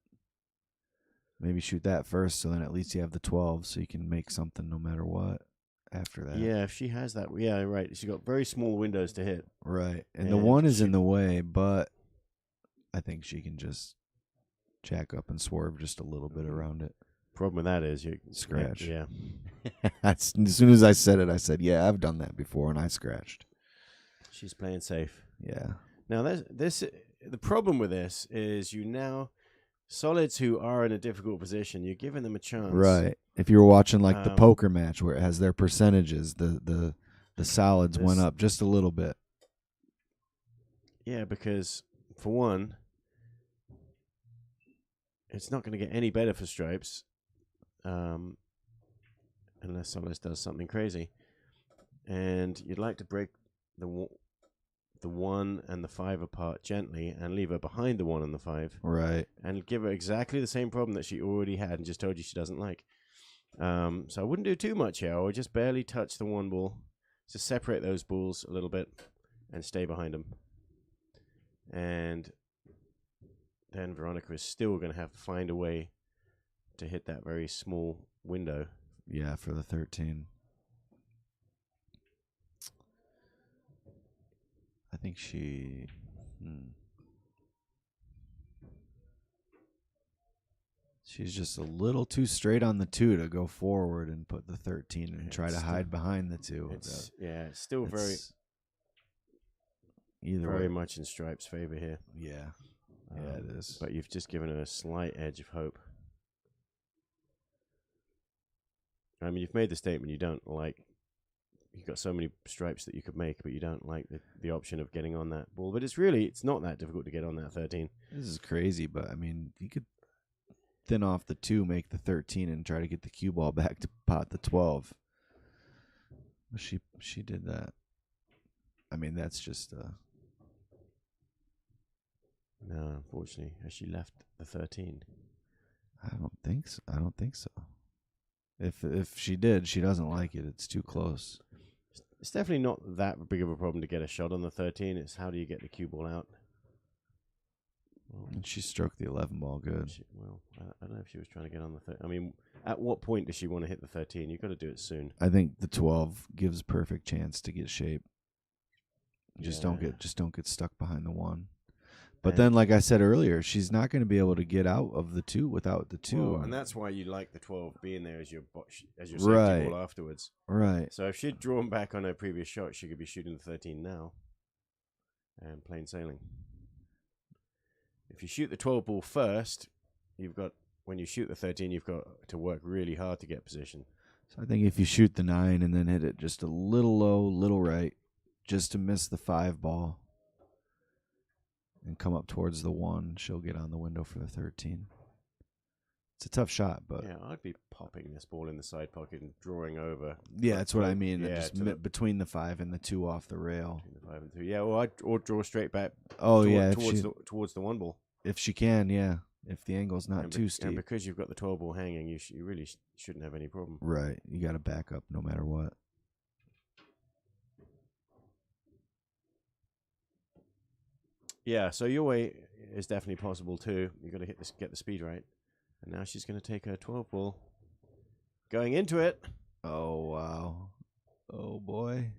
Speaker 2: maybe shoot that first, so then at least you have the 12, so you can make something no matter what after that.
Speaker 1: Yeah, if she has that, yeah, right. She's got very small windows to hit.
Speaker 2: Right. And the 1 is in the way, but I think she can just jack up and swerve just a little bit around it.
Speaker 1: Problem with that is you
Speaker 2: scratch.
Speaker 1: Yeah.
Speaker 2: As soon as I said it, I said, yeah, I've done that before, and I scratched.
Speaker 1: She's playing safe.
Speaker 2: Yeah.
Speaker 1: Now, the problem with this is solids who are in a difficult position, you're giving them a chance.
Speaker 2: Right. If you were watching like the poker match where it has their percentages, the solids went up just a little bit.
Speaker 1: Yeah, because for one, it's not going to get any better for stripes, unless solids does something crazy, and you'd like to break the 1 and the 5 apart gently and leave her behind the 1 and the 5.
Speaker 2: Right.
Speaker 1: And give her exactly the same problem that she already had and just told you she doesn't like. So I wouldn't do too much here. I would just barely touch the 1 ball. Just separate those balls a little bit and stay behind them. And then Veronica is still going to have to find a way to hit that very small window.
Speaker 2: Yeah, for the 13. I think she... She's just a little too straight on the 2 to go forward and put the 13 and try to hide behind the 2.
Speaker 1: It's still very much in Stripe's favor here.
Speaker 2: Yeah. Yeah, it is.
Speaker 1: But you've just given her a slight edge of hope. I mean, you've made the statement you don't like. You've got so many stripes that you could make, but you don't like the option of getting on that ball. But it's not that difficult to get on that 13.
Speaker 2: This is crazy, but I mean, you could thin off the 2, make the 13, and try to get the cue ball back to pot the 12. But she did that. I mean, that's just
Speaker 1: No, unfortunately, has she left the 13?
Speaker 2: I don't think so. If she did, she doesn't like it. It's too close.
Speaker 1: It's definitely not that big of a problem to get a shot on the 13. It's how do you get the cue ball out? Well,
Speaker 2: and she stroked the 11 ball good.
Speaker 1: I don't know if she was trying to get on the 13. I mean, at what point does she want to hit the 13? You've got to do it soon.
Speaker 2: I think the 12 gives perfect chance to get shape. Just don't get stuck behind the 1. But then, like I said earlier, she's not going to be able to get out of the 2 without the 2.
Speaker 1: Well, and that's why you like the 12 being there as your safety ball afterwards.
Speaker 2: Right.
Speaker 1: So if she'd drawn back on her previous shot, she could be shooting the 13 now and plain sailing. If you shoot the 12 ball first, when you shoot the 13, you've got to work really hard to get position.
Speaker 2: So I think if you shoot the 9 and then hit it just a little low, little right, just to miss the 5 ball, and come up towards the 1, she'll get on the window for the 13. It's a tough shot, but...
Speaker 1: Yeah, I'd be popping this ball in the side pocket and drawing over.
Speaker 2: Yeah, that's what I mean.
Speaker 1: Yeah,
Speaker 2: just between the 5 and the 2 off the rail.
Speaker 1: Between the 5 and 2. Yeah, well, or draw straight back towards the 1 ball.
Speaker 2: If she can, yeah. If the angle's not too steep.
Speaker 1: And because you've got the 12 ball hanging, you really shouldn't have any problem.
Speaker 2: Right. You got to back up no matter what.
Speaker 1: Yeah, so your way is definitely possible too. You've got to get the speed right. And now she's going to take her 12 ball. Going into it.
Speaker 2: Oh, wow. Oh, boy.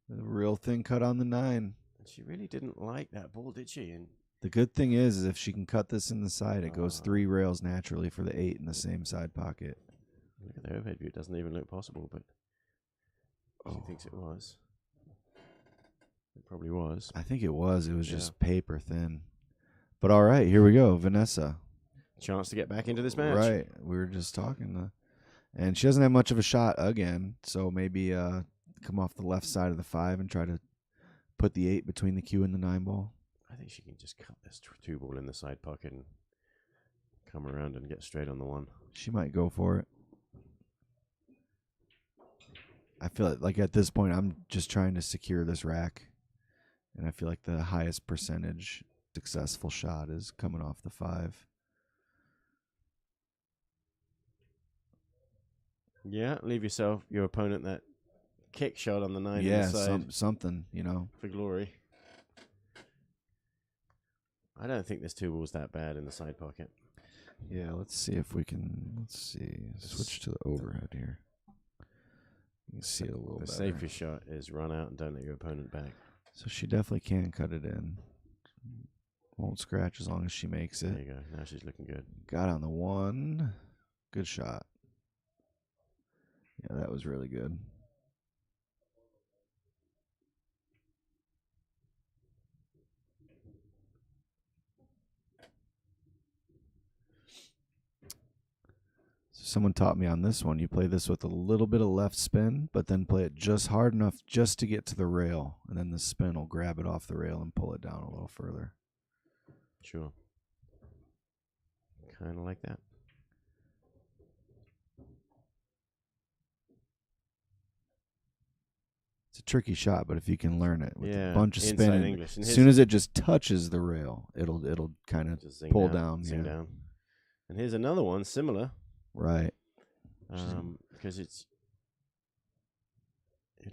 Speaker 2: The real thing cut on the 9.
Speaker 1: She really didn't like that ball, did she? And
Speaker 2: the good thing is if she can cut this in the side, it goes 3 rails naturally for the 8 in the same side pocket.
Speaker 1: Look at the overhead view. It doesn't even look possible, but she thinks it was. It probably was.
Speaker 2: I think it was. It was just paper thin. But all right, here we go. Vanessa.
Speaker 1: Chance to get back into this match.
Speaker 2: Right. We were just talking. And she doesn't have much of a shot again. So maybe come off the left side of the 5 and try to put the 8 between the cue and the 9 ball.
Speaker 1: I think she can just cut this 2 ball in the side pocket and come around and get straight on the 1.
Speaker 2: She might go for it. I feel like at this point I'm just trying to secure this rack, and I feel like the highest percentage successful shot is coming off the 5.
Speaker 1: Yeah, leave your opponent that kick shot on the 9
Speaker 2: Yeah,
Speaker 1: on the side
Speaker 2: something, you know.
Speaker 1: for glory. I don't think this 2 ball's that bad in the side pocket.
Speaker 2: Yeah, let's see if we can. Let's see. Switch to the overhead here. You can see it a little better.
Speaker 1: The safest shot is run out and don't let your opponent back.
Speaker 2: So she definitely can cut it in. Won't scratch as long as she makes it.
Speaker 1: There you go. Now she's looking good.
Speaker 2: Got on the 1. Good shot. Yeah, that was really good. Someone taught me on this one, you play this with a little bit of left spin, but then play it just hard enough just to get to the rail, and then the spin will grab it off the rail and pull it down a little further.
Speaker 1: Sure. Kind of like that.
Speaker 2: It's a tricky shot, but if you can learn it with a
Speaker 1: Yeah,
Speaker 2: bunch of
Speaker 1: inside
Speaker 2: spin,
Speaker 1: English.
Speaker 2: as soon as it just touches the rail, it'll kind of
Speaker 1: Just zing
Speaker 2: pull down.
Speaker 1: Zing
Speaker 2: Yeah.
Speaker 1: down. And here's another one similar.
Speaker 2: Right.
Speaker 1: Because you'd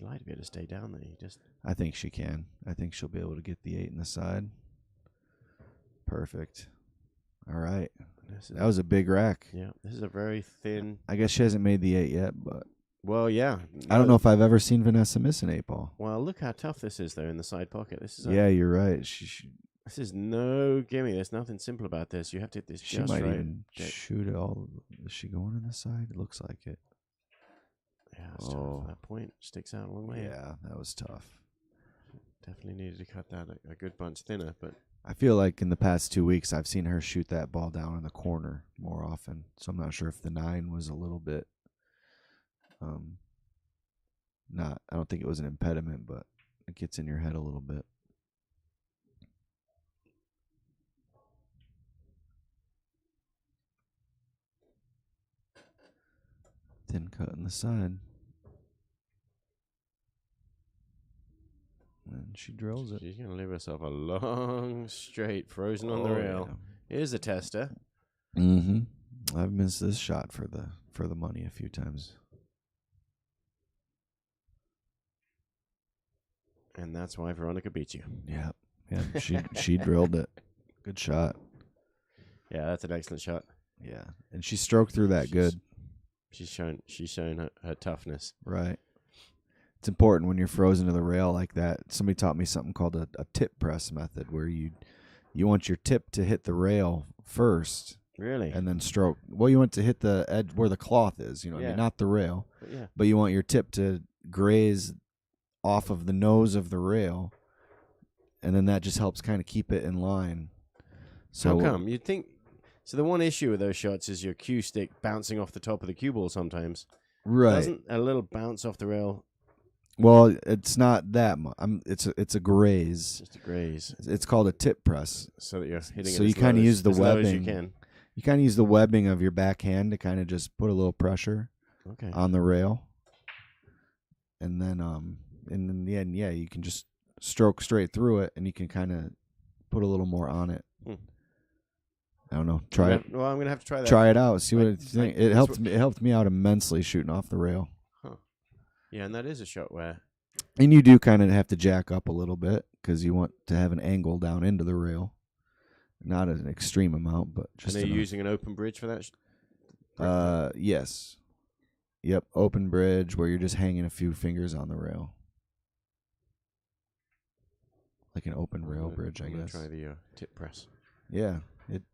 Speaker 1: like to be able to stay down there. You just
Speaker 2: I think she can. I think she'll be able to get the 8 in the side. Perfect. All right. That was a big rack.
Speaker 1: Yeah, this is a very thin.
Speaker 2: I guess she hasn't made the 8 yet, but
Speaker 1: Well, yeah.
Speaker 2: I don't know if I've ever seen Vanessa miss an 8 ball.
Speaker 1: Well, look how tough this is, though, in the side pocket. This is
Speaker 2: Yeah, you're right.
Speaker 1: This is no gimme. There's nothing simple about this. You have to hit this
Speaker 2: She
Speaker 1: just
Speaker 2: might
Speaker 1: right.
Speaker 2: even shoot it all. Is she going in the side? It looks like it.
Speaker 1: Yeah, it's tough. That point sticks out a long way.
Speaker 2: Yeah, that was tough.
Speaker 1: Definitely needed to cut that a good bunch thinner, but
Speaker 2: I feel like in the past 2 weeks I've seen her shoot that ball down in the corner more often. So I'm not sure if the 9 was a little bit I don't think it was an impediment, but it gets in your head a little bit. Thin cut in the side. And she drills it.
Speaker 1: she's going to leave herself a long straight frozen on the rail.
Speaker 2: Yeah.
Speaker 1: Here's a tester.
Speaker 2: Mm-hmm. I've missed this shot for the money a few times.
Speaker 1: And that's why Veronica beat you.
Speaker 2: Yeah. Yeah. She drilled it. Good shot.
Speaker 1: Yeah, that's an excellent shot.
Speaker 2: Yeah. And she stroked through that good.
Speaker 1: She's shown her toughness.
Speaker 2: Right. It's important when you're frozen to the rail like that. Somebody taught me something called a tip press method, where you want your tip to hit the rail first.
Speaker 1: Really?
Speaker 2: And then stroke. Well, you want to hit the edge where the cloth is, I mean, not the rail. But you want your tip to graze off of the nose of the rail, and then that just helps kind of keep it in line. So
Speaker 1: how come? You'd think. So the one issue with those shots is your cue stick bouncing off the top of the cue ball sometimes.
Speaker 2: Right.
Speaker 1: Doesn't a little bounce off the rail?
Speaker 2: Well, it's not that much. It's a graze.
Speaker 1: Just a graze.
Speaker 2: It's called a tip press.
Speaker 1: So that you're hitting
Speaker 2: So
Speaker 1: it
Speaker 2: you kind of use the
Speaker 1: as low as
Speaker 2: webbing.
Speaker 1: you can.
Speaker 2: You kind of use the webbing of your backhand to kind of just put a little pressure on the rail. And then in the end, you can just stroke straight through it, and you can kind of put a little more on it. I don't know. Try it.
Speaker 1: Well, I'm gonna have to try that.
Speaker 2: Try it out. See what you think. It helped me out immensely shooting off the rail.
Speaker 1: Huh. Yeah, and that is a shot where.
Speaker 2: And you do kind of have to jack up a little bit because you want to have an angle down into the rail, not an extreme amount, but just.
Speaker 1: And are you using an open bridge for that?
Speaker 2: Yes. Yep, open bridge where you're just hanging a few fingers on the rail, like an open rail bridge, I guess.
Speaker 1: Try the tip press.
Speaker 2: Yeah,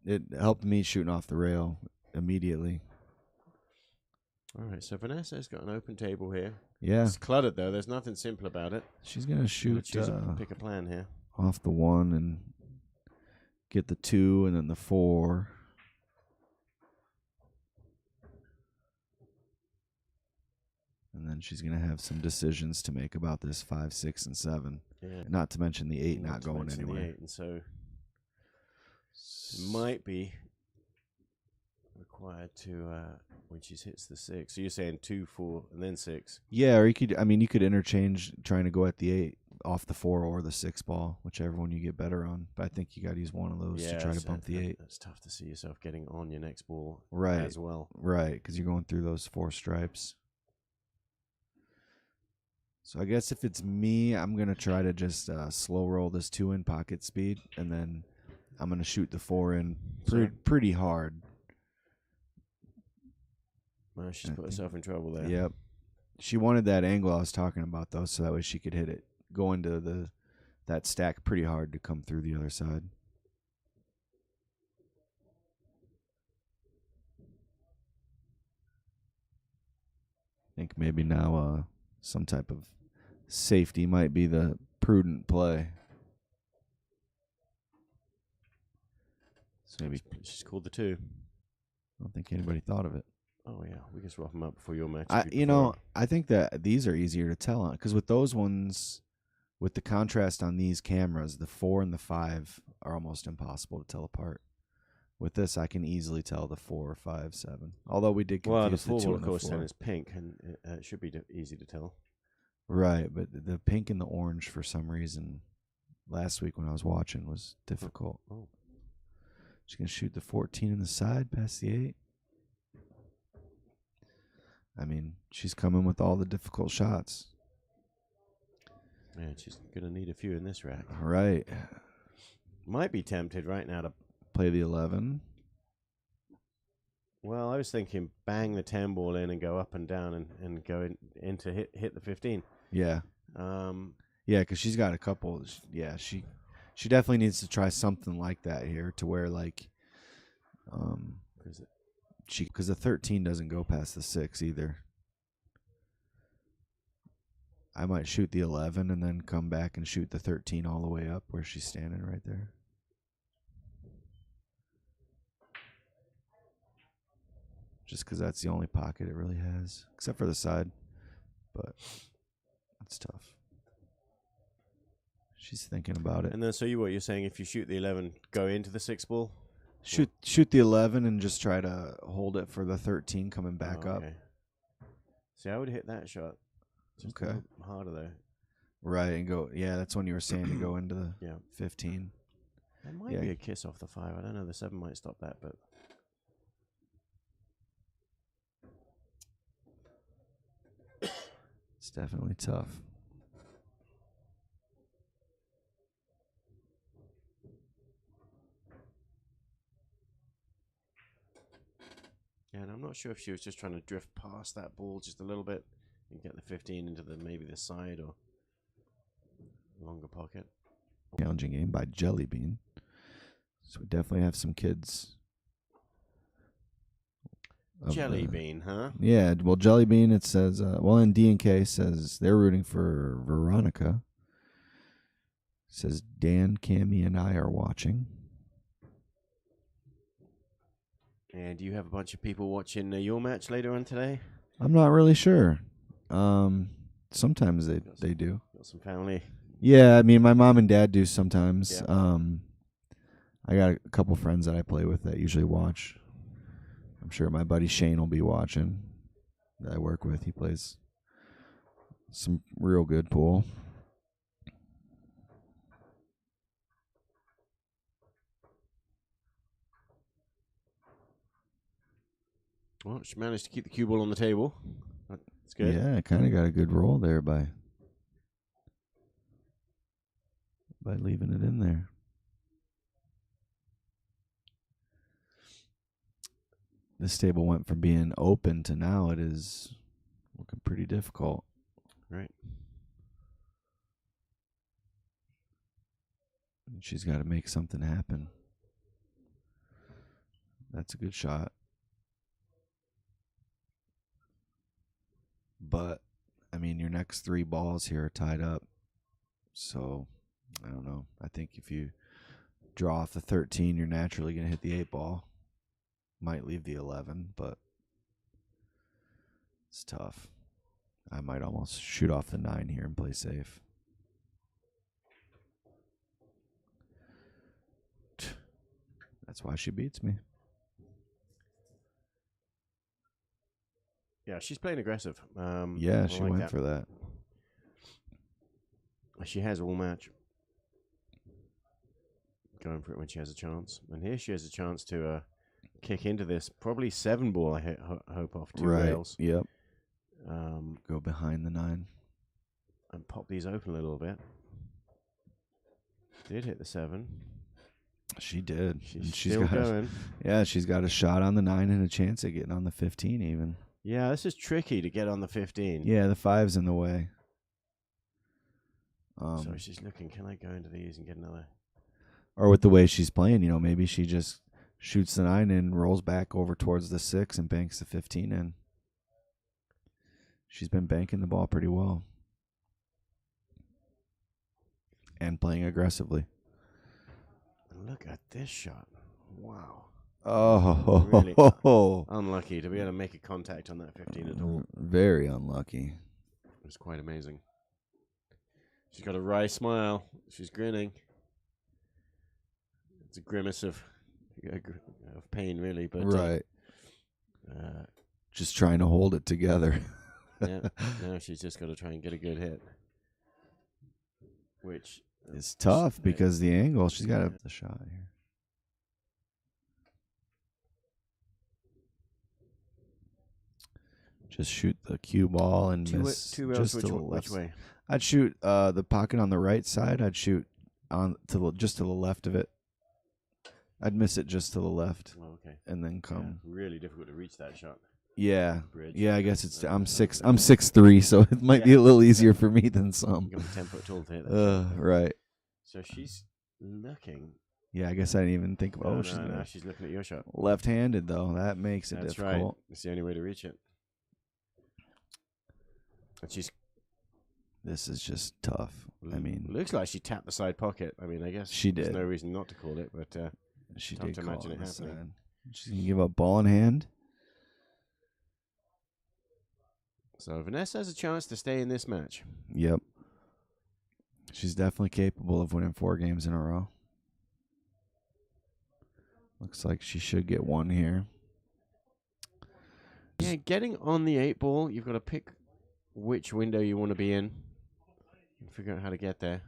Speaker 2: it helped me shooting off the rail immediately.
Speaker 1: All right, so Vanessa's got an open table here.
Speaker 2: Yeah,
Speaker 1: it's cluttered though. There's nothing simple about it.
Speaker 2: She's gonna shoot.
Speaker 1: Pick a plan here.
Speaker 2: Off the 1 and get the 2 and then the 4. And then she's going to have some decisions to make about this 5, 6, and 7.
Speaker 1: Yeah.
Speaker 2: Not to mention the 8 not going anywhere.
Speaker 1: And so might be required to when she hits the 6. So you're saying 2, 4, and then 6.
Speaker 2: Yeah, or you could interchange trying to go at the 8 off the 4 or the 6 ball, whichever one you get better on. But I think you got to use one of those to try to bump the 8.
Speaker 1: It's tough to see yourself getting on your next ball
Speaker 2: Right
Speaker 1: as well.
Speaker 2: Right, because you're going through those 4 stripes. So I guess if it's me, I'm going to try to just slow roll this 2 in pocket speed, and then I'm going to shoot the 4 in pretty hard.
Speaker 1: Well, she's put herself in trouble there.
Speaker 2: Yep. She wanted that angle I was talking about, though, so that way she could hit it, go into that stack pretty hard to come through the other side. I think maybe now some type of safety might be the prudent play. So maybe
Speaker 1: she's called the 2.
Speaker 2: I don't think anybody thought of it.
Speaker 1: Oh yeah, we can swap them up before your match.
Speaker 2: I think that these are easier to tell on, because with those ones, with the contrast on these cameras, the 4 and the 5 are almost impossible to tell apart. With this, I can easily tell the 4, 5, 7. Although we did confuse
Speaker 1: the 2
Speaker 2: and
Speaker 1: of course,
Speaker 2: the 4.
Speaker 1: then is pink, and it should be easy to tell.
Speaker 2: Right, but the pink and the orange, for some reason, last week when I was watching, was difficult.
Speaker 1: Oh.
Speaker 2: She's going to shoot the 14 in the side past the 8. I mean, she's coming with all the difficult shots.
Speaker 1: Man, she's going to need a few in this rack.
Speaker 2: Right.
Speaker 1: Might be tempted right now to
Speaker 2: play the 11.
Speaker 1: Well, I was thinking bang the 10 ball in and go up and down and go into hit the 15.
Speaker 2: Yeah. Yeah, because she's got a couple. Yeah, she definitely needs to try something like that here, to where like, because the 13 doesn't go past the 6 either. I might shoot the 11 and then come back and shoot the 13 all the way up where she's standing right there. Just because that's the only pocket it really has, except for the side. But it's tough. She's thinking about it.
Speaker 1: And then, so you're saying if you shoot the 11, go into the 6 ball?
Speaker 2: Shoot the 11 and just try to hold it for the 13 coming back up.
Speaker 1: See, I would hit that shot. Just a little harder though.
Speaker 2: Right, and go. Yeah, that's when you were saying to go into the 15.
Speaker 1: That might be a kiss off the 5. I don't know. The 7 might stop that, but
Speaker 2: it's definitely tough.
Speaker 1: Yeah, and I'm not sure if she was just trying to drift past that ball just a little bit and get the 15 into maybe the side or longer pocket.
Speaker 2: Challenging game by Jelly Bean. So we definitely have some kids.
Speaker 1: Jelly Bean, huh?
Speaker 2: Yeah, well, Jelly Bean, it says, and D&K says they're rooting for Veronica. It says Dan, Cammie, and I are watching.
Speaker 1: And do you have a bunch of people watching your match later on today?
Speaker 2: I'm not really sure. Sometimes they do.
Speaker 1: Got some family.
Speaker 2: Yeah, I mean, my mom and dad do sometimes.
Speaker 1: Yeah.
Speaker 2: I got a couple friends that I play with that usually watch. I'm sure my buddy Shane will be watching, that I work with. He plays some real good pool.
Speaker 1: Well, she managed to keep the cue ball on the table. That's good.
Speaker 2: Yeah, kind of got a good roll there by leaving it in there. This table went from being open to now it is looking pretty difficult.
Speaker 1: Right.
Speaker 2: And she's got to make something happen. That's a good shot. But, I mean, your next 3 balls here are tied up. So, I don't know. I think if you draw off the 13, you're naturally going to hit the 8 ball. Might leave the 11, but it's tough. I might almost shoot off the 9 here and play safe. That's why she beats me.
Speaker 1: Yeah, she's playing aggressive.
Speaker 2: Yeah,
Speaker 1: I
Speaker 2: she
Speaker 1: like
Speaker 2: went
Speaker 1: that.
Speaker 2: for that.
Speaker 1: She has all match. Going for it when she has a chance. And here she has a chance to kick into this. Probably 7 ball, I hope, off 2 rails.
Speaker 2: Yep. Go behind the 9.
Speaker 1: And pop these open a little bit. Did hit the 7.
Speaker 2: She did.
Speaker 1: She's
Speaker 2: she's
Speaker 1: still
Speaker 2: got
Speaker 1: going.
Speaker 2: Yeah, she's got a shot on the 9 and a chance at getting on the 15 even.
Speaker 1: Yeah, this is tricky to get on the 15.
Speaker 2: Yeah, the 5's in the way.
Speaker 1: So she's looking, can I go into these and get another?
Speaker 2: Or with the way she's playing, maybe she just shoots the 9 in, rolls back over towards the 6 and banks the 15 in. She's been banking the ball pretty well. And playing aggressively.
Speaker 1: Look at this shot. Wow.
Speaker 2: Oh,
Speaker 1: really unlucky to be able to make a contact on that 15 at all.
Speaker 2: Very unlucky.
Speaker 1: It's quite amazing. She's got a wry smile. She's grinning. It's a grimace of pain, really. But
Speaker 2: right. Just trying to hold it together.
Speaker 1: Yeah. Now she's just got to try and get a good hit. Which
Speaker 2: is tough because the angle, she's got the shot here. Just shoot the cue ball and miss just to the left.
Speaker 1: Which way?
Speaker 2: I'd shoot the pocket on the right side. I'd shoot just to the left of it. I'd miss it just to the left.
Speaker 1: Oh, okay.
Speaker 2: And then come.
Speaker 1: Yeah, really difficult to reach that shot.
Speaker 2: Yeah.
Speaker 1: Bridge.
Speaker 2: Yeah, I guess it's I'm 6'3", so it might be a little easier for me than some.
Speaker 1: You got a 10-foot tall to hit that.
Speaker 2: Right.
Speaker 1: So she's looking.
Speaker 2: Yeah, I guess I didn't even think about
Speaker 1: she's looking at your shot.
Speaker 2: Left-handed though. That makes it
Speaker 1: difficult. That's right. It's the only way to reach it. And
Speaker 2: this is just tough. I mean,
Speaker 1: looks like she tapped the side pocket. I mean, I guess
Speaker 2: she did.
Speaker 1: There's no reason not to call it, but
Speaker 2: she
Speaker 1: tough
Speaker 2: did
Speaker 1: to imagine it happening.
Speaker 2: Side. She's gonna give up ball in hand.
Speaker 1: So Vanessa has a chance to stay in this match.
Speaker 2: Yep. She's definitely capable of winning 4 games in a row. Looks like she should get 1 here.
Speaker 1: Yeah, getting on the 8 ball, you've got to pick which window you want to be in and figure out how to get there.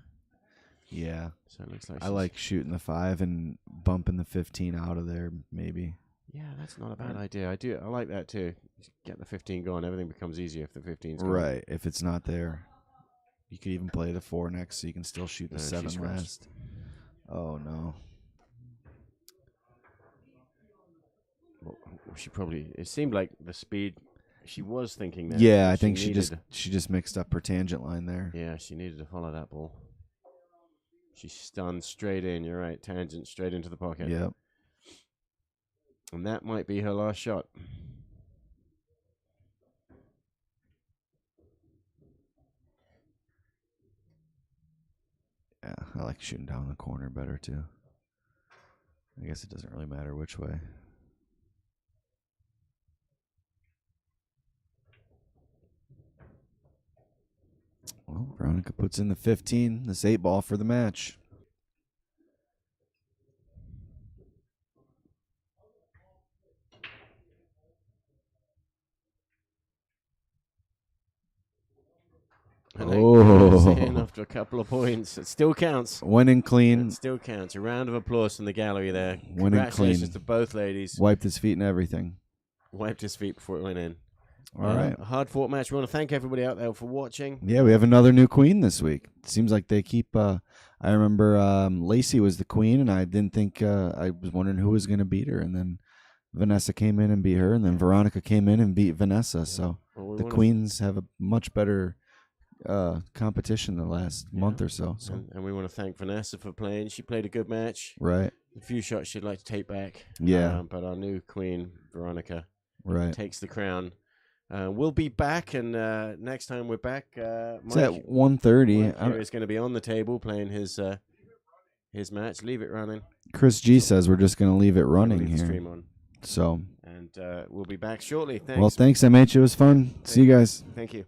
Speaker 2: Yeah.
Speaker 1: So it looks like
Speaker 2: I like shooting the 5 and bumping the 15 out of there, maybe.
Speaker 1: Yeah, that's not a bad idea. I like that too. Just get the 15 going. Everything becomes easier if the 15's going.
Speaker 2: Right. If it's not there, you could even play the 4 next, so you can still shoot the 7 last. Oh no.
Speaker 1: Well, she probably. It seemed like the speed. She was thinking that.
Speaker 2: Yeah, I think she just mixed up her tangent line there.
Speaker 1: Yeah, she needed to follow that ball. She stunned straight in. You're right. Tangent straight into the pocket.
Speaker 2: Yep.
Speaker 1: And that might be her last shot.
Speaker 2: Yeah, I like shooting down the corner better too. I guess it doesn't really matter which way. Well, Veronica puts in the 15, this 8 ball for the match.
Speaker 1: And after a couple of points, it still counts.
Speaker 2: Winning clean.
Speaker 1: It still counts. A round of applause from the gallery there.
Speaker 2: Winning
Speaker 1: Congratulations
Speaker 2: clean
Speaker 1: to both ladies.
Speaker 2: Wiped his feet and everything.
Speaker 1: Wiped his feet before it went in.
Speaker 2: All right.
Speaker 1: A hard-fought match. We want to thank everybody out there for watching.
Speaker 2: Yeah, we have another new queen this week. It seems like they keep... I remember Lacey was the queen, and I didn't think... I was wondering who was going to beat her, and then Vanessa came in and beat her, and then Veronica came in and beat Vanessa. Yeah. So the queens have a much better competition the last month or so.
Speaker 1: And we want to thank Vanessa for playing. She played a good match.
Speaker 2: Right.
Speaker 1: A few shots she'd like to take back.
Speaker 2: Yeah.
Speaker 1: But our new queen, Veronica,
Speaker 2: takes
Speaker 1: the crown. We'll be back, and next time we're back,
Speaker 2: it's at 1:30.
Speaker 1: He's going to be on the table playing his match. Leave it running.
Speaker 2: Chris G says we're just going to leave it running here.
Speaker 1: Stream on.
Speaker 2: So.
Speaker 1: And we'll be back shortly. Thanks.
Speaker 2: Well, thanks, MH. It was fun. See you guys.
Speaker 1: Thank you.